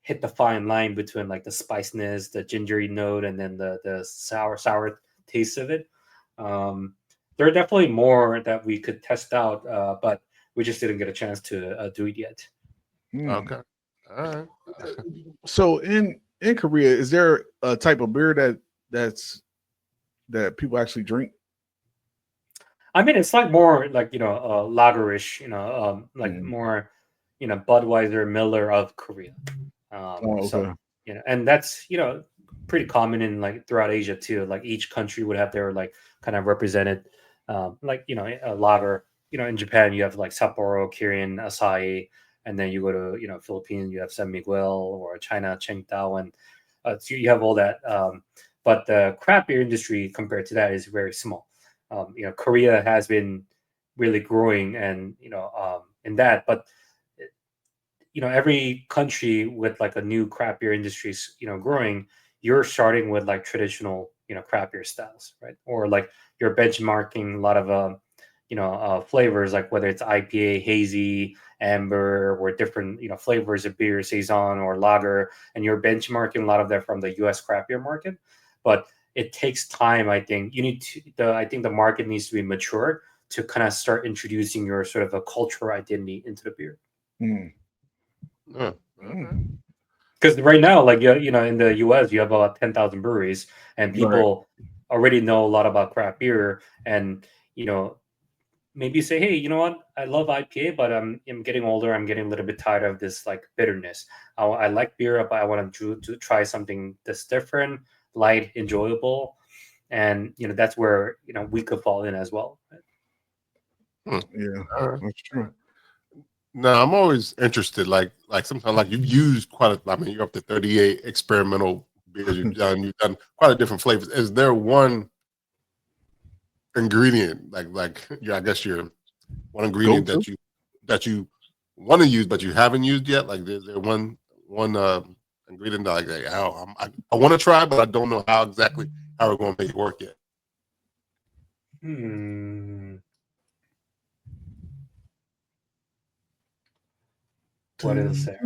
hit the fine line between like the spiciness, the gingery note, and then the sour taste of it. There are definitely more that we could test out, but we just didn't get a chance to do it yet. Okay, all right. So in Korea, is there a type of beer that people actually drink? I mean, it's like more like lagerish, like more Budweiser, Miller of Korea. Okay. So and that's pretty common in like throughout Asia too. Like each country would have their like kind of represented, like a lager. In Japan you have like Sapporo, Kirin, Asahi, and then you go to Philippines you have San Miguel, or China Tsingtao, and so you have all that. But the craft beer industry compared to that is very small. Korea has been really growing, and in that, but every country with like a new craft beer industry growing, you're starting with like traditional craft beer styles, right? Or like you're benchmarking a lot of flavors, like whether it's IPA, hazy, amber, or different flavors of beer, saison or lager, and you're benchmarking a lot of that from the U.S. craft beer market. But it takes time. I think I think the market needs to be mature to kind of start introducing your sort of a cultural identity into the beer. Because right now, like in the U.S., you have about 10,000 breweries, and people already know a lot about craft beer. And maybe you say, hey, you know what? I love IPA, but I'm getting older. I'm getting a little bit tired of this like bitterness. I like beer, but I want to try something that's different, light, enjoyable, and that's where we could fall in as well. Yeah, that's true. No, I'm always interested. Like sometimes, like you've used I mean, you're up to 38 experimental beers you've done. You've done quite a different flavors. Is there one ingredient, I guess you're one ingredient that you want to use but you haven't used yet? Like, is there one ingredient that I want to try, but I don't know how we're going to make it work yet? What is there?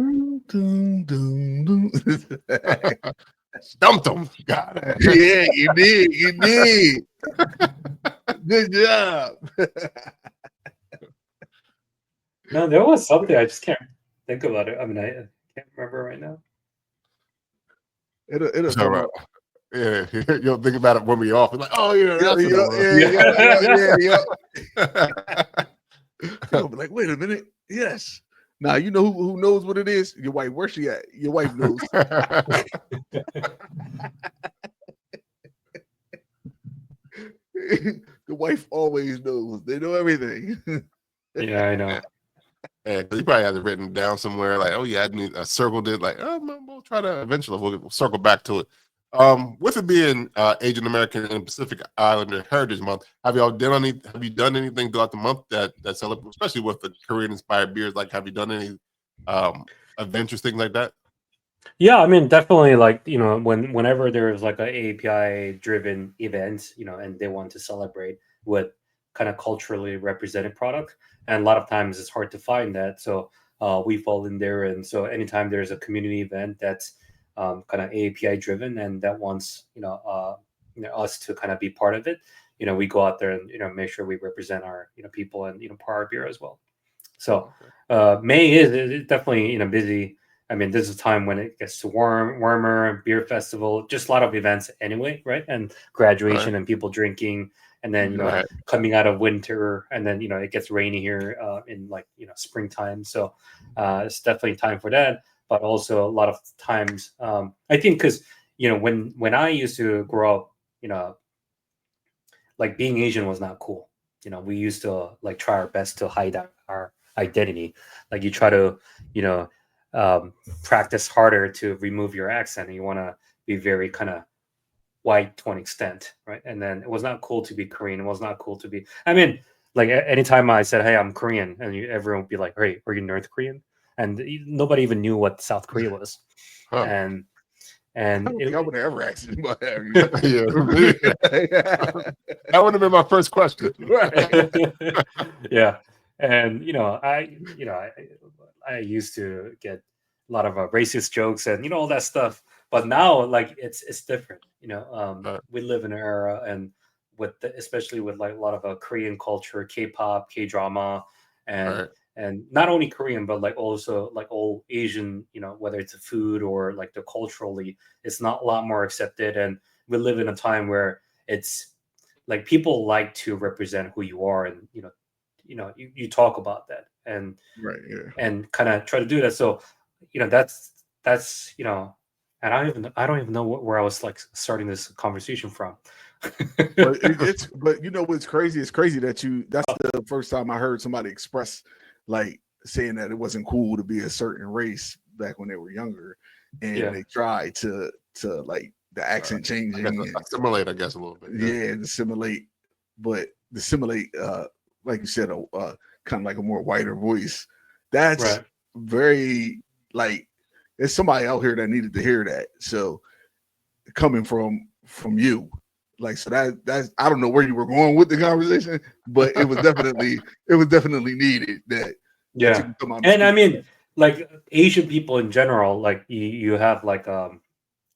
Stumped them. Got it. Yeah, you did. Good job. No, there was something. I just can't think about it. I mean, I can't remember right now. It'll come up. Yeah, you'll think about it when we off. It's like, oh yeah, that's Yeah, You'll be like, wait a minute. Yes. Now you know who knows what it is? Your wife. Where's she at? Your wife knows. The wife always knows. They know everything. Yeah, I know. Yeah, you probably have it written down somewhere. Like, oh yeah, I circled it. Like, oh, we'll try to eventually. We'll circle back to it. With it being Asian American and Pacific Islander Heritage Month, have you done anything throughout the month that celebrates, especially with the Korean inspired beers? Like, have you done any adventures, things like that? Yeah, I mean, definitely, like, whenever there's like a API driven event, and they want to celebrate with kind of culturally represented product, and a lot of times it's hard to find that, so we fall in there. And so anytime there's a community event that's kind of API driven and that wants us to kind of be part of it, we go out there and make sure we represent our people and pour our beer as well. So May is definitely busy. I mean, this is a time when it gets to warmer, beer festival, just a lot of events anyway, right? And graduation and people drinking, and then coming out of winter, and then it gets rainy here in like springtime. So it's definitely time for that. But also a lot of times, I think because when I used to grow up, like being Asian was not cool. We used to like try our best to hide our identity. Like you try to practice harder to remove your accent, and you want to be very kind of white to an extent, right? And then it was not cool to be Korean. It was not cool to be. I mean, like anytime I said, "Hey, I'm Korean," and everyone would be like, "Hey, are you North Korean?" And nobody even knew what South Korea was. And I would have ever asked anybody. That would have been my first question. Yeah, and I used to get a lot of racist jokes and all that stuff, but now like it's different. We live in an era, and especially with like a lot of Korean culture, K-pop, K-drama, and not only Korean, but like also like all Asian, whether it's a food or like the culturally, it's not a lot more accepted. And we live in a time where it's like people like to represent who you are, and you talk about that and and kind of try to do that. So that's and I don't even know where I was like starting this conversation from. but what's crazy? It's crazy that that's the first time I heard somebody express like saying that it wasn't cool to be a certain race back when they were younger, and they tried to like the accent changing, assimilate, I guess, a little bit. Assimilate, but assimilate, like you said, kind of like a more whiter voice. That's very like there's somebody out here that needed to hear that. So coming from you. Like, so that's I don't know where you were going with the conversation, but it was definitely needed that. And I mean, like Asian people in general, like you have like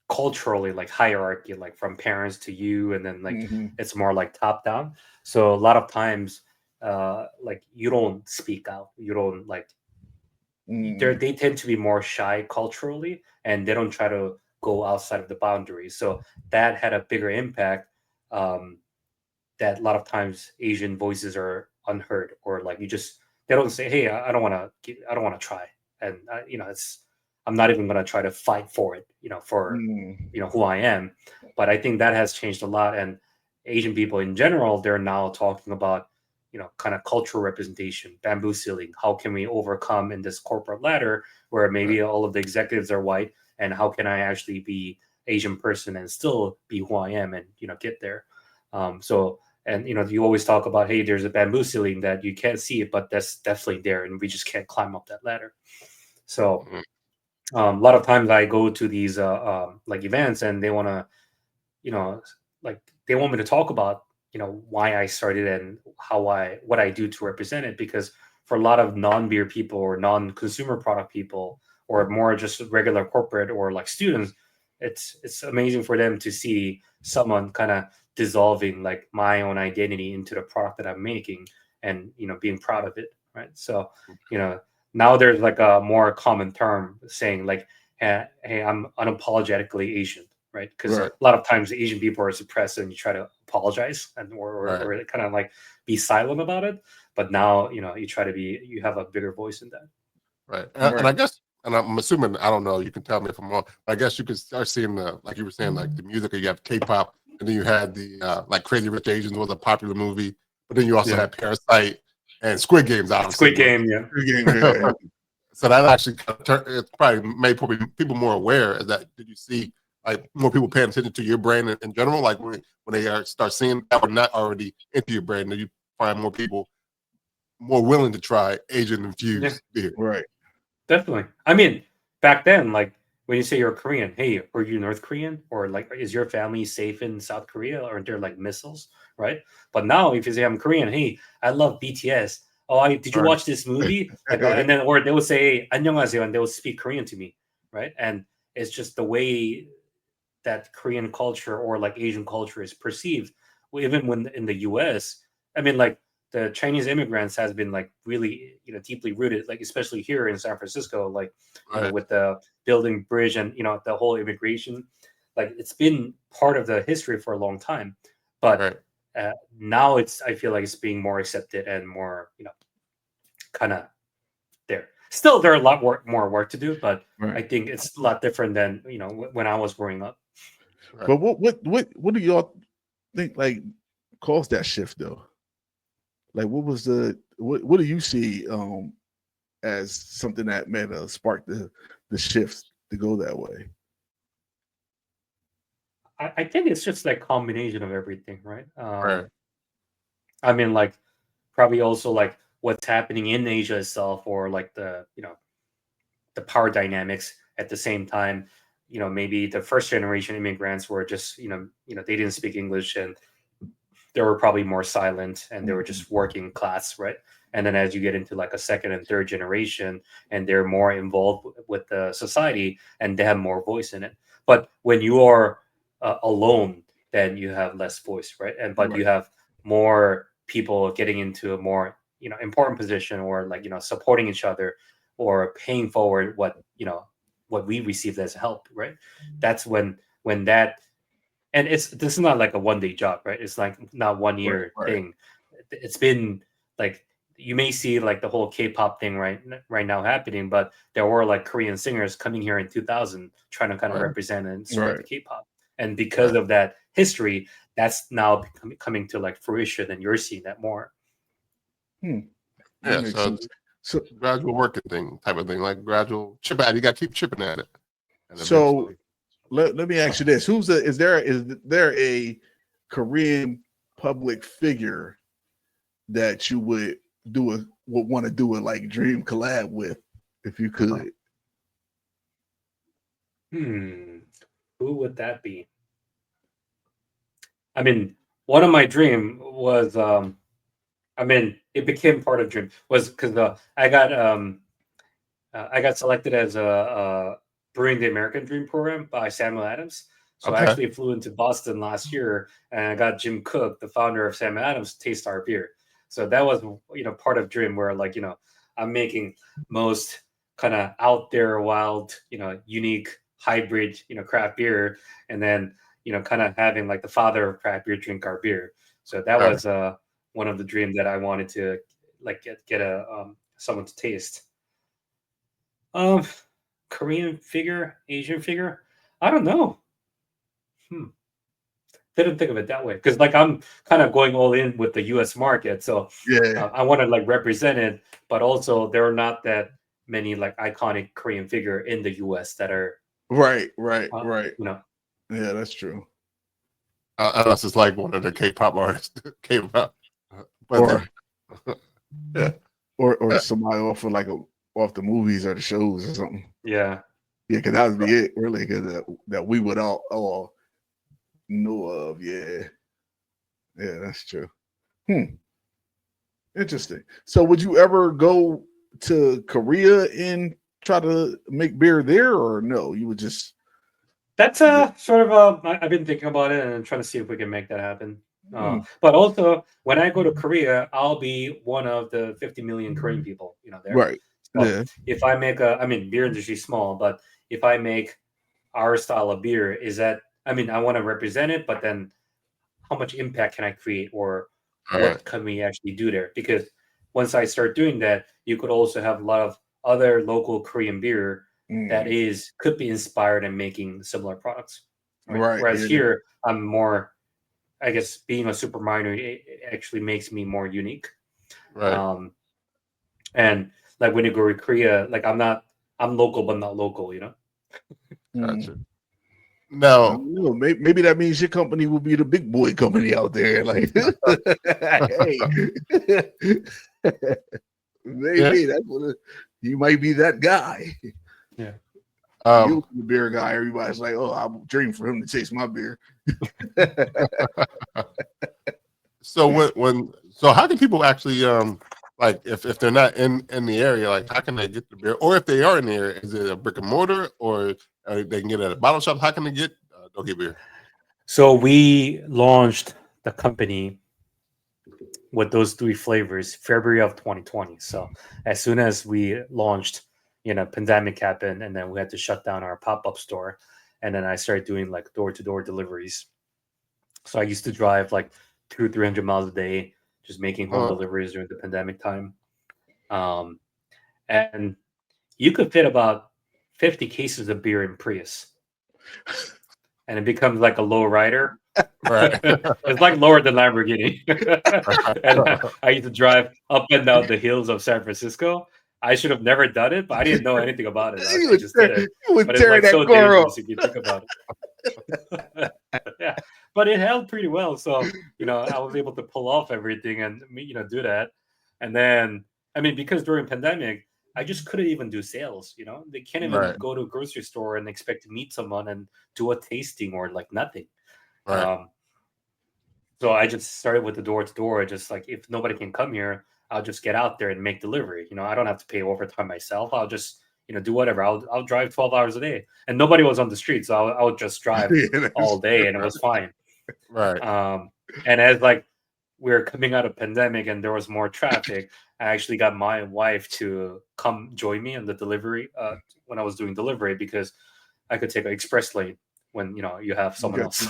culturally like hierarchy, like from parents to you, and then like it's more like top down. So a lot of times, like you don't speak out, you don't like. They tend to be more shy culturally, and they don't try to go outside of the boundaries. So that had a bigger impact. That a lot of times Asian voices are unheard, or like they don't say, "Hey, I don't want to try," and I'm not even going to try to fight for it, for who I am. But I think that has changed a lot, and Asian people in general, they're now talking about kind of cultural representation, bamboo ceiling. How can we overcome in this corporate ladder where maybe all of the executives are white, and how can I actually be Asian person and still be who I am and get there? You always talk about, hey, there's a bamboo ceiling that you can't see it, but that's definitely there, and we just can't climb up that ladder. So a lot of times I go to these like events, and they want to like they want me to talk about why I started and what I do to represent it, because for a lot of non-beer people or non-consumer product people, or more just regular corporate or like students, it's amazing for them to see someone kind of dissolving like my own identity into the product that I'm making, and being proud of it, right? So now there's like a more common term saying like, hey, I'm unapologetically Asian, right? Because Right. a lot of times Asian people are suppressed, and you try to apologize and or kind of like be silent about it. But now you have a bigger voice in that. Right. And I guess, and I'm assuming, I don't know, you can tell me if I'm wrong, but I guess you can start seeing like you were saying, like the music, you have K-pop, and then you had the like Crazy Rich Asians was a popular movie, but then you also had Parasite and Squid Games, obviously. Squid Game, yeah. So that actually it's probably made people more aware of that. Did you see like more people paying attention to your brand in general? Like when they start seeing that or not already into your brand, do you find more people more willing to try Asian infused beer? Right. Definitely. I mean, back then, like when you say you're Korean, hey, are you North Korean? Or like, is your family safe in South Korea? Aren't there like missiles? Right. But now if you say I'm Korean, hey, I love BTS. Oh, did you watch this movie? Like, and then, or they would say, 안녕하세요, and they would speak Korean to me. Right. And it's just the way that Korean culture or like Asian culture is perceived. Even when in the US, I mean, like, the Chinese immigrants has been like really, deeply rooted, like especially here in San Francisco, like with the building bridge and the whole immigration, like it's been part of the history for a long time. But now I feel like it's being more accepted and more, kind of there. Still, there are a lot more work to do, but I think it's a lot different than when I was growing up. But what do y'all think like caused that shift though? Like, what was what do you see as something that made a spark the shift to go that way? I think it's just like combination of everything, right? Right. I mean, like probably also like what's happening in Asia itself, or like the the power dynamics at the same time. Maybe the first generation immigrants were just they didn't speak English, and they were probably more silent, and they were just working class, right? And then as you get into like a second and third generation, and they're more involved with the society, and they have more voice in it. But when you are alone, then you have less voice, right? But you have more people getting into a more important position, or like supporting each other, or paying forward what we received as help, right? That's when that. And this is not like a one-day job, right? It's like not 1 year thing. It's been like, you may see like the whole K-pop thing right now happening, but there were like Korean singers coming here in 2000 trying to kind of represent and spread the K-pop. And because of that history, that's now coming to like fruition, and you're seeing that more. Yeah, so gradual working thing type of thing, like gradual chip at it. You got to keep chipping at it. So let me ask you this: is there a Korean public figure that you would want to do a like dream collab with, if you could? Who would that be? I mean, one of my dream was it became part of dream was because I got selected as a Brewing the American Dream program by Samuel Adams. So I actually flew into Boston last year, and I got Jim Cook, the founder of Samuel Adams, to taste our beer. So that was part of dream, where like I'm making most kind of out there, wild, unique hybrid craft beer, and then kind of having like the father of craft beer drink our beer. So that was one of the dreams that I wanted to like get someone to taste. Korean figure, Asian figure, I don't know. Didn't think of it that way, because like I'm kind of going all in with the U.S. market, so I want to like represent it, but also there are not that many like iconic Korean figure in the U.S. that are right. Yeah, that's true. Unless it's like one of the K-pop artists came out, or somebody off of like off the movies or the shows or something. Yeah, because that would be it, really, because that we would all know of. Yeah, that's true. Interesting. So would you ever go to Korea and try to make beer there, or no? You would just... That's sort of I've been thinking about it and trying to see if we can make that happen. But also, when I go to Korea, I'll be one of the 50 million Korean people, there. Right. So if I make beer industry is small, but if I make our style of beer, is that, I mean, I want to represent it, but then how much impact can I create, or Right. what can we actually do there? Because once I start doing that, you could also have a lot of other local Korean beer that could be inspired in making similar products. Right. Whereas Yeah. here, I'm more, I guess, being a super minor, it actually makes me more unique. Right. And like when you go to Korea, like I'm local but not local, you know? Gotcha. I Now, don't know. Maybe that means your company will be the big boy company out there. Like, hey, maybe that's what you might be. That guy. Yeah. You the beer guy. Everybody's like, "Oh, I'm dreaming for him to taste my beer." so so how can people actually like if they're not in the area, like how can they get the beer? Or if they are in the area, is it a brick and mortar, or they can get it at a bottle shop? How can they get Dokkaebier? So we launched the company with those 3 flavors February of 2020. So as soon as we launched, pandemic happened, and then we had to shut down our pop-up store, and then I started doing like door-to-door deliveries. So I used to drive like 200-300 miles a day, just making home deliveries during the pandemic time. And you could fit about 50 cases of beer in Prius, and it becomes like a low rider. Right. It's like lower than Lamborghini. And I used to drive up and down the hills of San Francisco. I should have never done it, but I didn't know anything about it. I just did it. You would But it's tear like that so car up. dangerous if you think about it. Yeah, but it held pretty well. So I was able to pull off everything and do that. And then I mean, because during pandemic, I just couldn't even do sales. They can't even Right. go to a grocery store and expect to meet someone and do a tasting or like nothing. Right. So I just started with the door to door. Just like, if nobody can come here, I'll just get out there and make delivery. I don't have to pay overtime myself. I'll just do whatever. I'll drive 12 hours a day, and nobody was on the street, so I would just drive all day, and it was fine. Right. And as like we're coming out of pandemic and there was more traffic, I actually got my wife to come join me on the delivery when I was doing delivery, because I could take an express lane when you have someone else.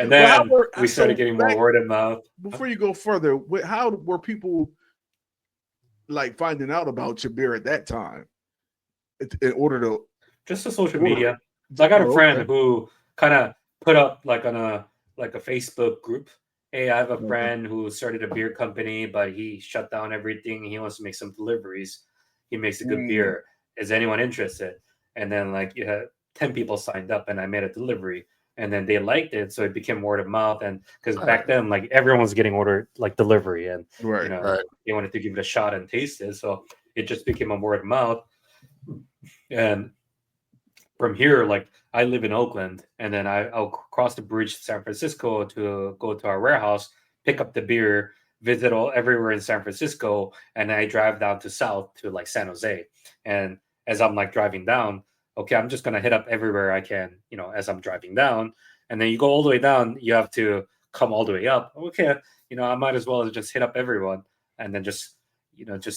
And then we started getting more word of mouth. Before you go further, how were people like finding out about your beer at that time? In order to just the social media. So I got a friend who kind of put up like on a Facebook group. Hey, I have a friend who started a beer company, but he shut down everything. He wants to make some deliveries. He makes a good beer. Is anyone interested? And then like you had 10 people signed up, and I made a delivery, and then they liked it, so it became word of mouth. And because back then, like everyone was getting ordered like delivery, and they wanted to give it a shot and taste it, so it just became a word of mouth. And from here, like I live in Oakland, and then I'll cross the bridge to San Francisco to go to our warehouse, pick up the beer, visit everywhere in San Francisco, and I drive down to south to like San Jose. And as I'm like driving down, okay, I'm just gonna hit up everywhere I can, as I'm driving down. And then you go all the way down, you have to come all the way up. Okay, I might as well just hit up everyone, and then just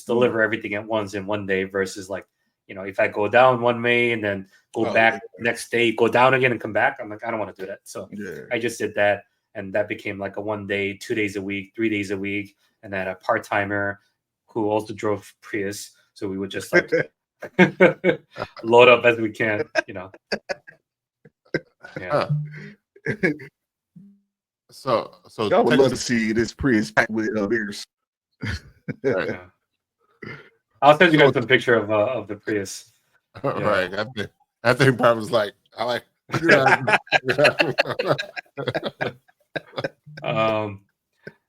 deliver everything at once in one day, versus like, if I go down one way and then go back next day, go down again and come back, I'm like, I don't want to do that. So I just did that, and that became like a 1 day, 2 days a week, 3 days a week. And then a part-timer who also drove Prius, so we would just like load up as we can, Yeah. So I would love to see this Prius packed with beers. Yeah. I'll send you guys some picture of the Prius. Right. I think Bob was like, I like.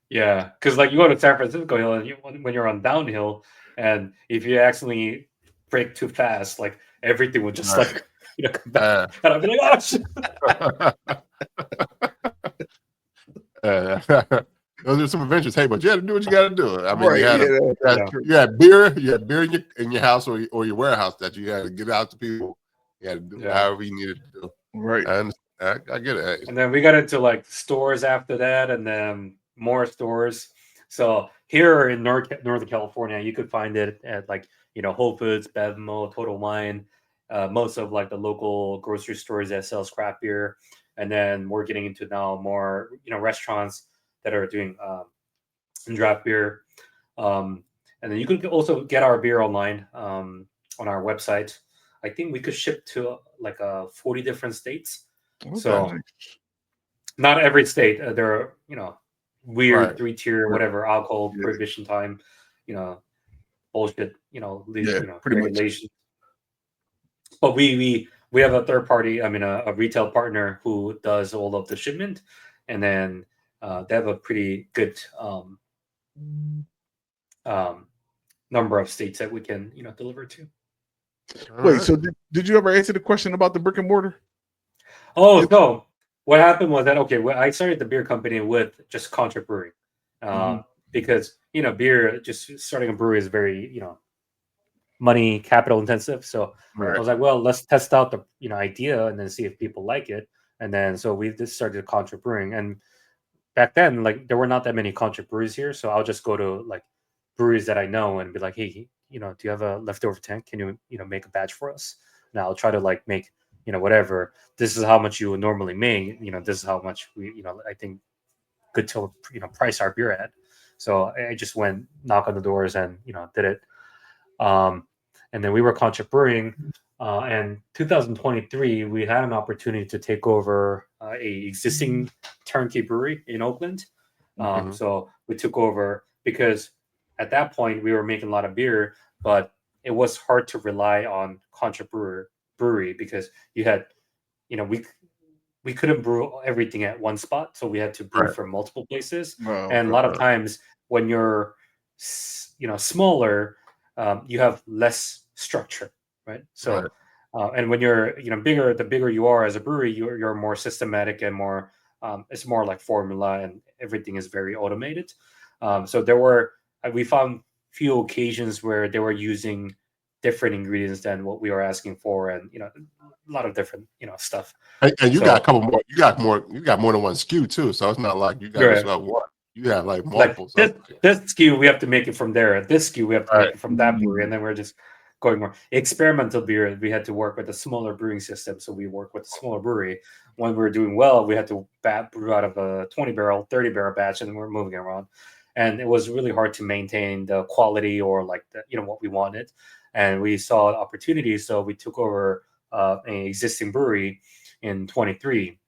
Yeah, because like you go to San Francisco Hill, and when you're on downhill, and if you accidentally brake too fast, like everything would just like come back, and I'd be like, oh shit. Those are some adventures. Hey, but you had to do what you got to do. I mean, Right, you had beer in your house or your warehouse that you had to get out to people. You had to do however you needed to do. Right. I get it. Hey. And then we got into like stores after that, and then more stores. So here in Northern California, you could find it at like Whole Foods, Bevmo, Total Wine, most of like the local grocery stores that sells craft beer, and then we're getting into now more restaurants that are doing draft beer. And then you can also get our beer online on our website. I think we could ship to like 40 different states. Okay. So not every state. There are weird Right. 3-tier whatever alcohol prohibition time, bullshit, pretty much. regulations. But we have a third party, a retail partner who does all of the shipment, and then they have a pretty good number of states that we can deliver to. Wait, so did you ever answer the question about the brick and mortar? Oh no! What happened was that I started the beer company with just contract brewing, because beer, just starting a brewery is very money capital intensive. So I was like, well, let's test out the idea and then see if people like it. And then so we just started contract brewing. And back then, like there were not that many contract breweries here, so I'll just go to like breweries that I know and be like, hey, do you have a leftover tank? Can you make a batch for us? And I'll try to like make whatever. This is how much you would normally make. This is how much we I think good to price our beer at. So I just went knock on the doors and did it. And then we were contract brewing. And 2023, we had an opportunity to take over a existing turnkey brewery in Oakland. So we took over because at that point we were making a lot of beer, but it was hard to rely on contract brewery because you had, we couldn't brew everything at one spot, so we had to brew from multiple places. And a lot of times when you're, smaller, you have less structure, right? So, and when you're, bigger, the bigger you are as a brewery, you're more systematic and more, it's more like formula and everything is very automated. So we found few occasions where they were using different ingredients than what we were asking for, and a lot of different stuff. And you got a couple more. You got more than one SKU too. So it's not like you got just like one. You got like multiple. Like this SKU we have to make it from there. This SKU we have to make it from that brewery, and then we're just going more experimental beer. We had to work with a smaller brewing system, so we work with a smaller brewery. When we were doing well, we had to brew out of a 20-barrel, 30-barrel batch, and then we're moving around. And it was really hard to maintain the quality or like the what we wanted. And we saw opportunities, so we took over an existing brewery in 23.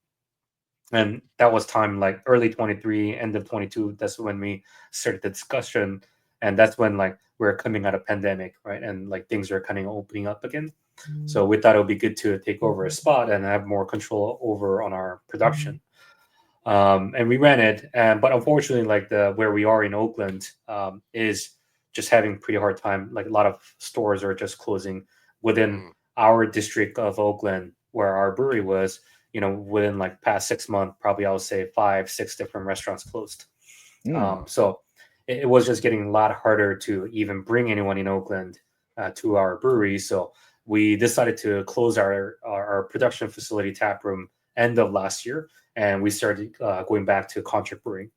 And that was time like early 23, end of 22. That's when we started the discussion. And that's when like we're coming out of pandemic, right? And like things are kind of opening up again. So we thought it would be good to take over a spot and have more control over on our production. And we ran it, but unfortunately, like where we are in Oakland is just having pretty hard time. Like a lot of stores are just closing within our district of Oakland, where our brewery was. Within like past 6 months, probably I would say 5-6 different restaurants closed. So it was just getting a lot harder to even bring anyone in Oakland to our brewery. So we decided to close our production facility tap room end of last year. And we started going back to contract brewing.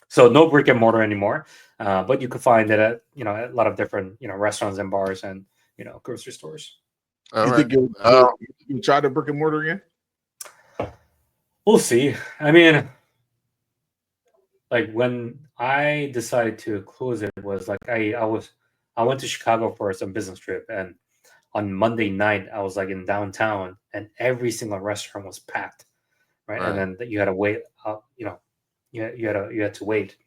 So no brick and mortar anymore, but you could find it at a lot of different restaurants and bars and grocery stores. You think you'll try the brick and mortar again? We'll see. I mean, like when I decided to close it was like I went to Chicago for some business trip, and on Monday night I was like in downtown, and every single restaurant was packed. Right. And then you had to wait. You had to wait.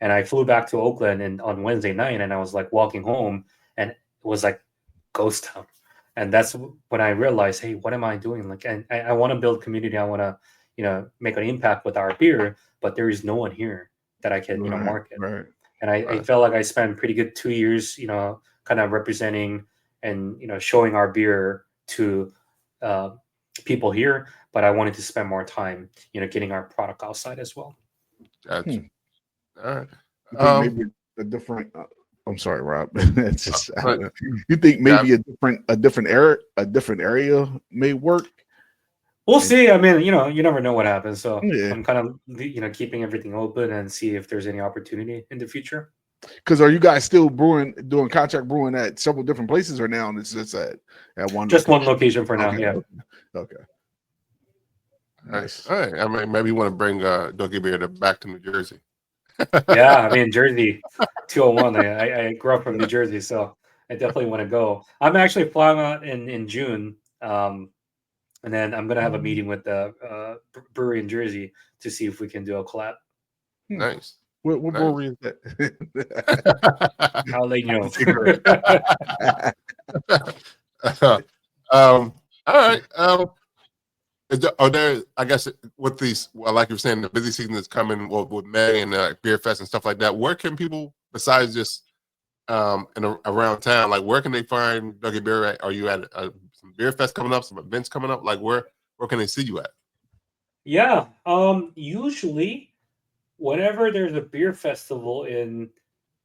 And I flew back to Oakland on Wednesday night, and I was like walking home, and it was like ghost town. And that's when I realized, hey, what am I doing? Like, and I want to build community. I want to make an impact with our beer, but there is no one here that I can market. Right. And I felt like I spent pretty good 2 years, kind of representing and showing our beer to people here, but I wanted to spend more time, getting our product outside as well. Gotcha. All right. Maybe a different. I'm sorry, Rob. It's just, you think maybe a different area may work? We'll see. I mean, you never know what happens. So I'm kind of, keeping everything open and see if there's any opportunity in the future. Because are you guys still doing contract brewing at several different places, or now it's just at one? Just one location for now. Okay. Yeah. Okay. Nice. All right. I mean, maybe you want to bring Dokkaebier back to New Jersey. Yeah, I mean Jersey, 201. I grew up from New Jersey, so I definitely want to go. I'm actually flying out in June, and then I'm gonna have a meeting with the brewery in Jersey to see if we can do a collab. Nice. What Nice. brewery is that? I'll let you know. All right. Are there, I guess, with these, well, like you were saying, the busy season is coming with May and Beer Fest and stuff like that. Where can people, besides just around town, like where can they find Dokkaebier at? Are you at some Beer Fest coming up, some events coming up? Like where can they see you at? Yeah. Usually, whenever there's a beer festival in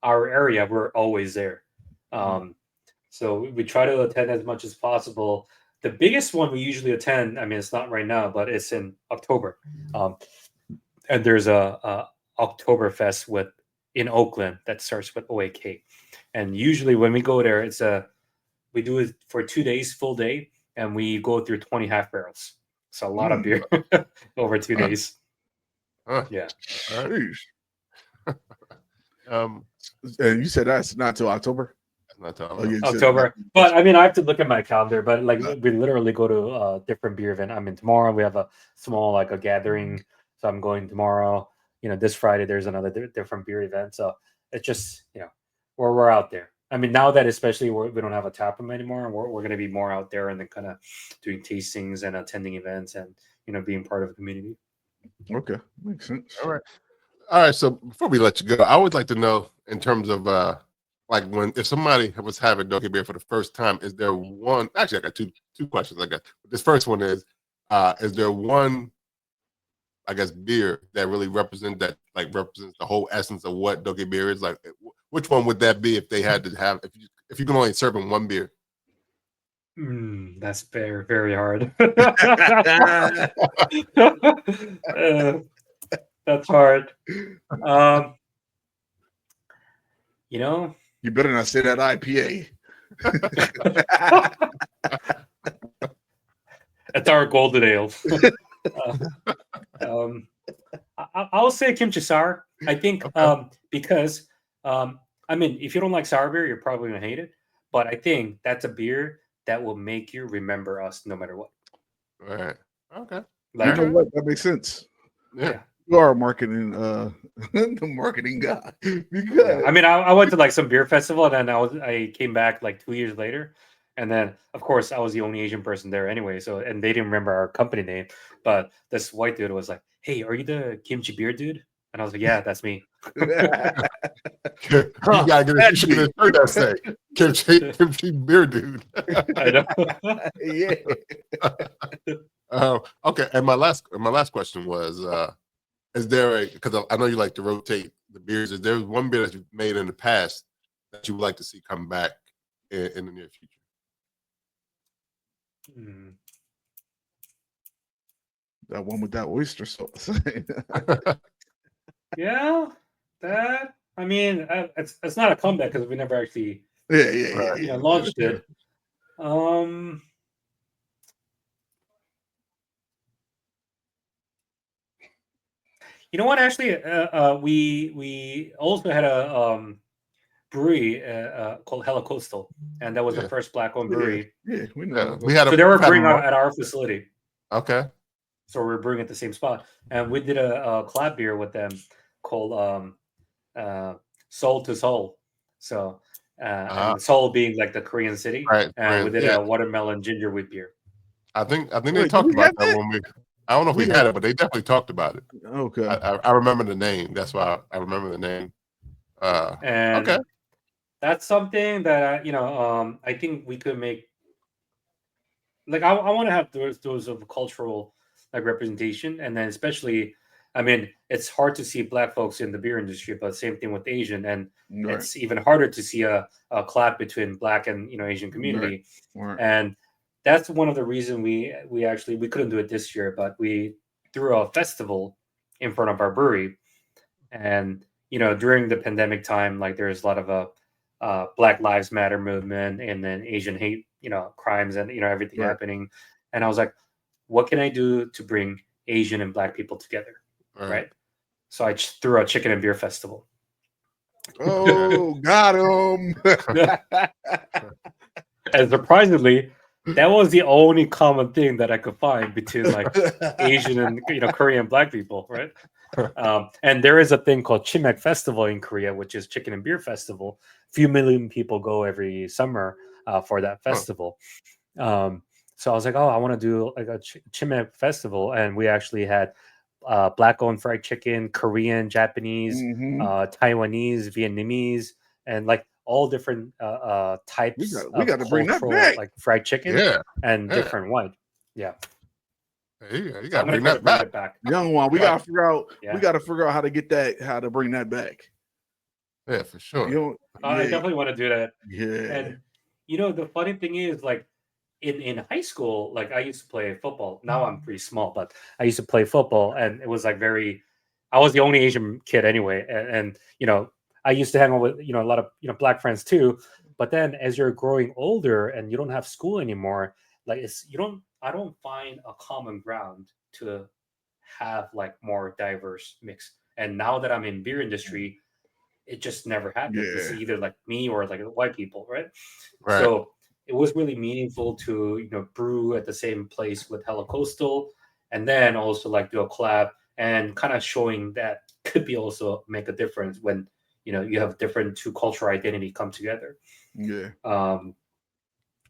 our area, we're always there. So we try to attend as much as possible. The biggest one we usually attend, I mean, it's not right now, but it's in October. And there's a Oktoberfest in Oakland that starts with OAK. And usually when we go there, we do it for 2 days, full day, and we go through 20 half barrels. So a lot of beer over 2 days. Yeah. And you said that's not till October? Not till October. But I mean, I have to look at my calendar, but like we literally go to a different beer event. I mean, tomorrow we have a small, like a gathering. So I'm going tomorrow. This Friday there's another different beer event. So it's just, we're out there. I mean, now that especially we don't have a tap room anymore, we're going to be more out there and then kind of doing tastings and attending events and, being part of the community. Okay. Makes sense. All right. So before we let you go, I would like to know in terms of, like if somebody was having Dokkaebier for the first time, is there one? Actually, I got two questions. I guess this first one is there one, I guess, beer that really represents the whole essence of what Dokkaebier is? Like, which one would that be if they had to have if you can only serve them one beer? That's very, very hard. That's hard. You better not say that IPA. That's our golden ale. I'll say Kimchi Sour. I think because I mean, if you don't like sour beer, you're probably gonna hate it. But I think that's a beer that will make you remember us no matter what. All right. Okay. You know what? That makes sense. Yeah. You are marketing the marketing guy. I mean, I went to like some beer festival and then I came back like 2 years later. And then of course I was the only Asian person there anyway. So and they didn't remember our company name, but this white dude was like, "Hey, are you the kimchi beer dude?" And I was like, "Yeah, that's me." You gotta get a shirt that say kimchi beer dude. I know. Yeah. Okay. And my last question was, is there because I know you like to rotate the beers, is there one beer that you've made in the past that you would like to see come back in the near future? That one with that oyster sauce. Yeah, that. I mean, it's not a comeback because we never actually launched it. You know what? Actually, we also had a brewery called Hella Coastal, and that was the first black-owned brewery. Yeah, we know. So they were brewing at our facility. Okay. So we're brewing at the same spot, and we did a collab beer with them called Seoul to Seoul. So and Seoul being like the Korean city, right? And we did a watermelon ginger wheat beer. I think they talked about that when we. I don't know if we had it, but they definitely talked about it. Okay. I remember the name. That's why I remember the name. And okay. That's something that I think we could make. Like I want to have those of cultural like representation, and then especially, I mean, it's hard to see Black folks in the beer industry, but same thing with Asian, and it's even harder to see a collab between Black and Asian community, Right. and that's one of the reasons we couldn't do it this year, but we threw a festival in front of our brewery, and during the pandemic time, like there's a lot of Black Lives Matter movement, and then Asian hate, crimes, and everything Right. happening. And I was like, what can I do to bring Asian and Black people together, right? So I threw a chicken and beer festival. Oh, got him. And surprisingly, that was the only common thing that I could find between like Asian and Korean Black people, right? And there is a thing called Chimek Festival in Korea, which is chicken and beer festival. Few million people go every summer for that festival. So I was like, oh, I want to do like a Chimek festival, and we actually had Black-owned fried chicken, Korean, Japanese, Taiwanese, Vietnamese, and like all different types. We got to bring that cultural, back. like fried chicken, and different wine. Yeah. You got to bring that back. Youngwon, we got to figure out. We got to figure out how to bring that back. Yeah, for sure. I definitely want to do that. Yeah. And the funny thing is, like in high school, like I used to play football. Now I'm pretty small, but I used to play football, and it was like I was the only Asian kid anyway, and I used to hang out with a lot of Black friends too. But then as you're growing older and you don't have school anymore, like I don't find a common ground to have like more diverse mix. And now that I'm in beer industry, it just never happens. Yeah. It's either like me or like white people, right? So it was really meaningful to brew at the same place with Hello Coastal, and then also like do a collab and kind of showing that could be also make a difference when you have different two cultural identity come together. Yeah.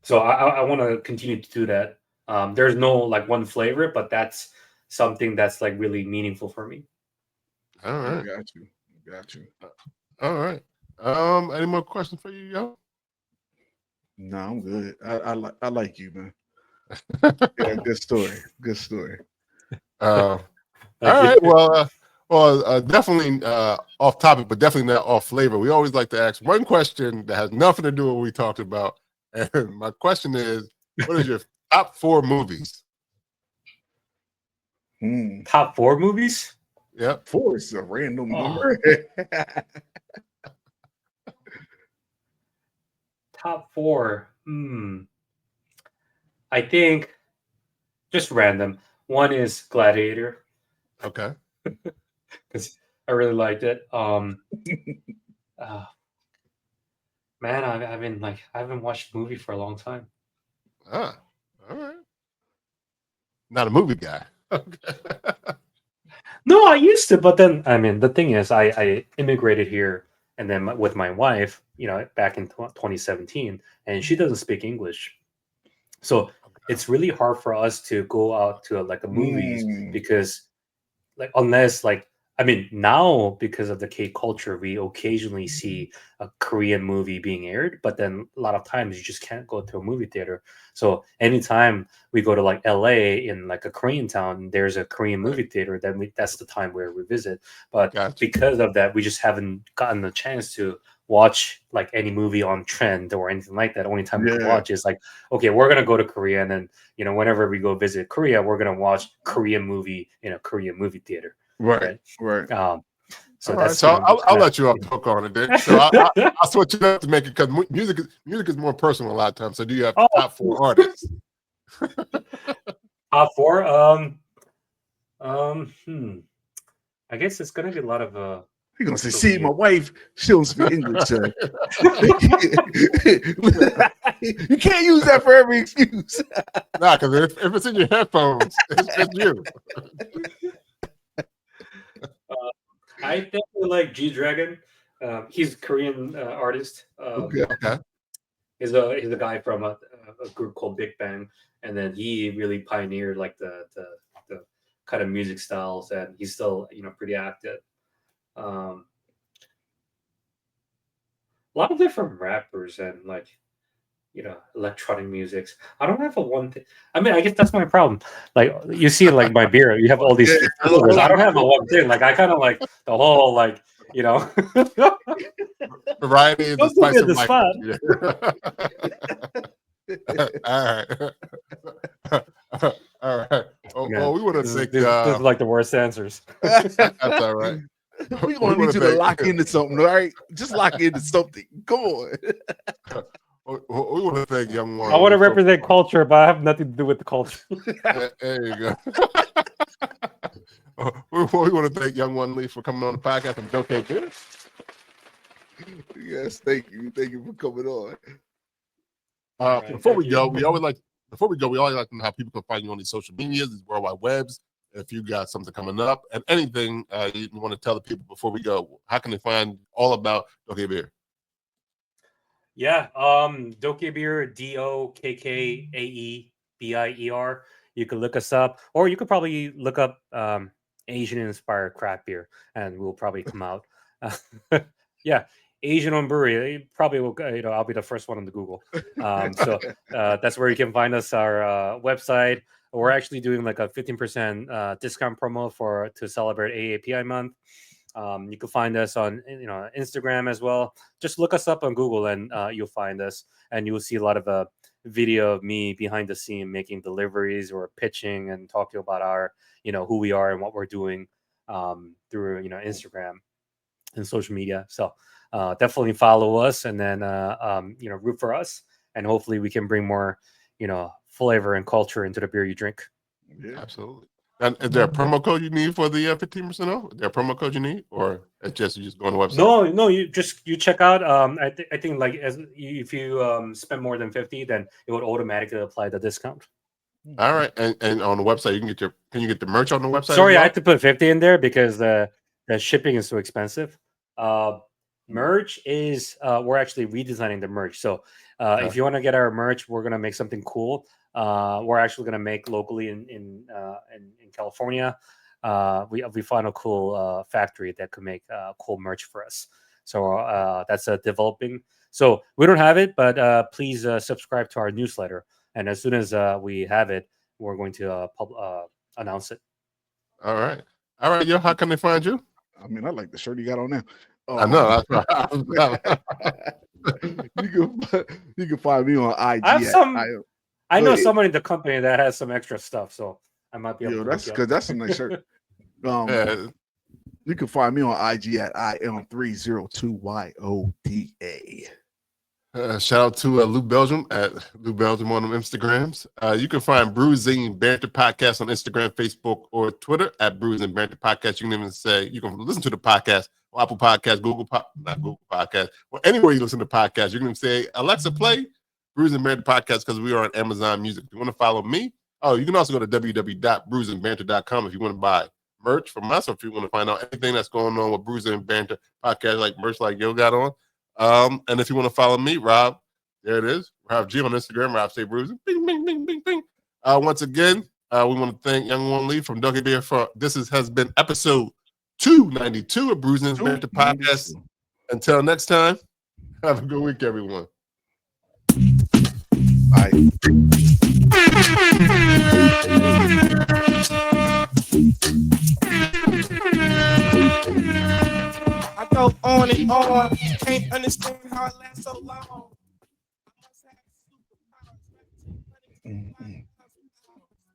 So I want to continue to do that. There's no like one flavor, but that's something that's like really meaningful for me. All right. Got you. All right. Any more questions for you, yo? No, I'm good. I like you, man. Yeah, good story. All right. Well, definitely off topic, but definitely not off flavor. We always like to ask one question that has nothing to do with what we talked about. And my question is, what is your top 4 movies? Top 4 movies? Yep. 4 is a random number. Top 4. I think just random. One is Gladiator. Okay. Because I really liked it. Man, I haven't watched a movie for a long time. All right. Not a movie guy. Okay. No, I used to, but then the thing is, I immigrated here, and then with my wife, back in 2017, and she doesn't speak English, so it's really hard for us to go out to a movies because, like, unless now because of the K culture, we occasionally see a Korean movie being aired, but then a lot of times you just can't go to a movie theater. So anytime we go to like LA in like a Korean town, there's a Korean movie theater, then that's the time where we visit. But because of that, we just haven't gotten the chance to watch like any movie on trend or anything like that. Only time we can watch is like, okay, we're gonna go to Korea, and then whenever we go visit Korea, we're gonna watch Korean movie in a Korean movie theater. Right. So right, so I'll let you off the hook on it then. So I'll switch it up to make it, because music is more personal a lot of times. So do you have top 4 artists? Top 4? I guess it's gonna be a lot of You're gonna say, see, my wife, she don't speak English, sir. You can't use that for every excuse. Nah, because if it's in your headphones, it's you. I definitely like G Dragon. He's a Korean artist. Okay. He's a guy from a group called Big Bang, and then he really pioneered like the kind of music styles, and he's still pretty active. A lot of different rappers and like electronic musics. I don't have a one thing. I guess that's my problem. Like you see, like my beer, you have all these flavors. I don't have a one thing. Like I kind of like the whole variety is the spice of life. All right. Well, we want to thank. This is like the worst answers. That's all right. We gonna need you to lock into something, all right? Just lock into something. Come on. We want to thank Youngwon. I want to represent culture, but I have nothing to do with the culture. There you go. We want to thank Youngwon Lee for coming on the podcast from Dokkaebier. Yes, thank you. Thank you for coming on. Before we go, we always like to know how people can find you on these social medias, these worldwide webs. If you got something coming up and anything you want to tell the people before we go, how can they find all about Dokkaebier? Yeah, Dokkaebier, Dokkaebier. You can look us up, or you could probably look up Asian-inspired craft beer, and we'll probably come out. Yeah, Asian on brewery. Probably will. I'll be the first one on the Google. So that's where you can find us. Our website. We're actually doing like a 15% discount promo to celebrate AAPI month. You can find us on Instagram as well. Just look us up on Google and you'll find us, and you'll see a lot of video of me behind the scene making deliveries or pitching and talking about our who we are and what we're doing through Instagram and social media. So definitely follow us, and then root for us, and hopefully we can bring more flavor and culture into the beer you drink. Yeah, absolutely. And is there a promo code you need for the 15% off? Is there a promo code you need, or it's just you just go on the website? No, you check out. I think like if you spend more than 50, then it would automatically apply the discount. All right, and on the website can you get the merch on the website? Sorry, I had to put 50 in there because the shipping is so expensive. Merch is we're actually redesigning the merch. So if you want to get our merch, we're gonna make something cool. We're actually gonna make locally in California. We found a cool factory that could make cool merch for us. So that's developing. So we don't have it, but please subscribe to our newsletter. And as soon as we have it, we're going to announce it. All right, yo. How can they find you? I mean, I like the shirt you got on now. I know. You can find me on IG. I know someone in the company that has some extra stuff, so I might be able to. That's because that's a nice shirt. You can find me on IG at IM302YODA. Shout out to Lou Belgium at Lou Belgium on them Instagrams. You can find Brewsing Banter Podcast on Instagram, Facebook, or Twitter at Brewsing Banter Podcast. You can even you can listen to the podcast on Apple Podcasts, not Google Podcasts, or anywhere you listen to podcasts. You can even say, Alexa, play Brewsing Banter Podcast, because we are on Amazon Music. If you want to follow me, you can also go to www.brewsingbanter.com if you want to buy merch from us, or if you want to find out anything that's going on with Brewsing Banter Podcast, like merch like Yo got on. And if you want to follow me, Rob, there it is. Rob G on Instagram, Rob Stay Brewsing. Bing, bing, bing, bing, bing. Once again, we want to thank Youngwon Lee from Dokkaebier for has been episode 292 of Brewsing Banter Podcast. Until next time, have a good week, everyone. Bye. I go on and on, can't understand how it lasts so long. Mm-mm.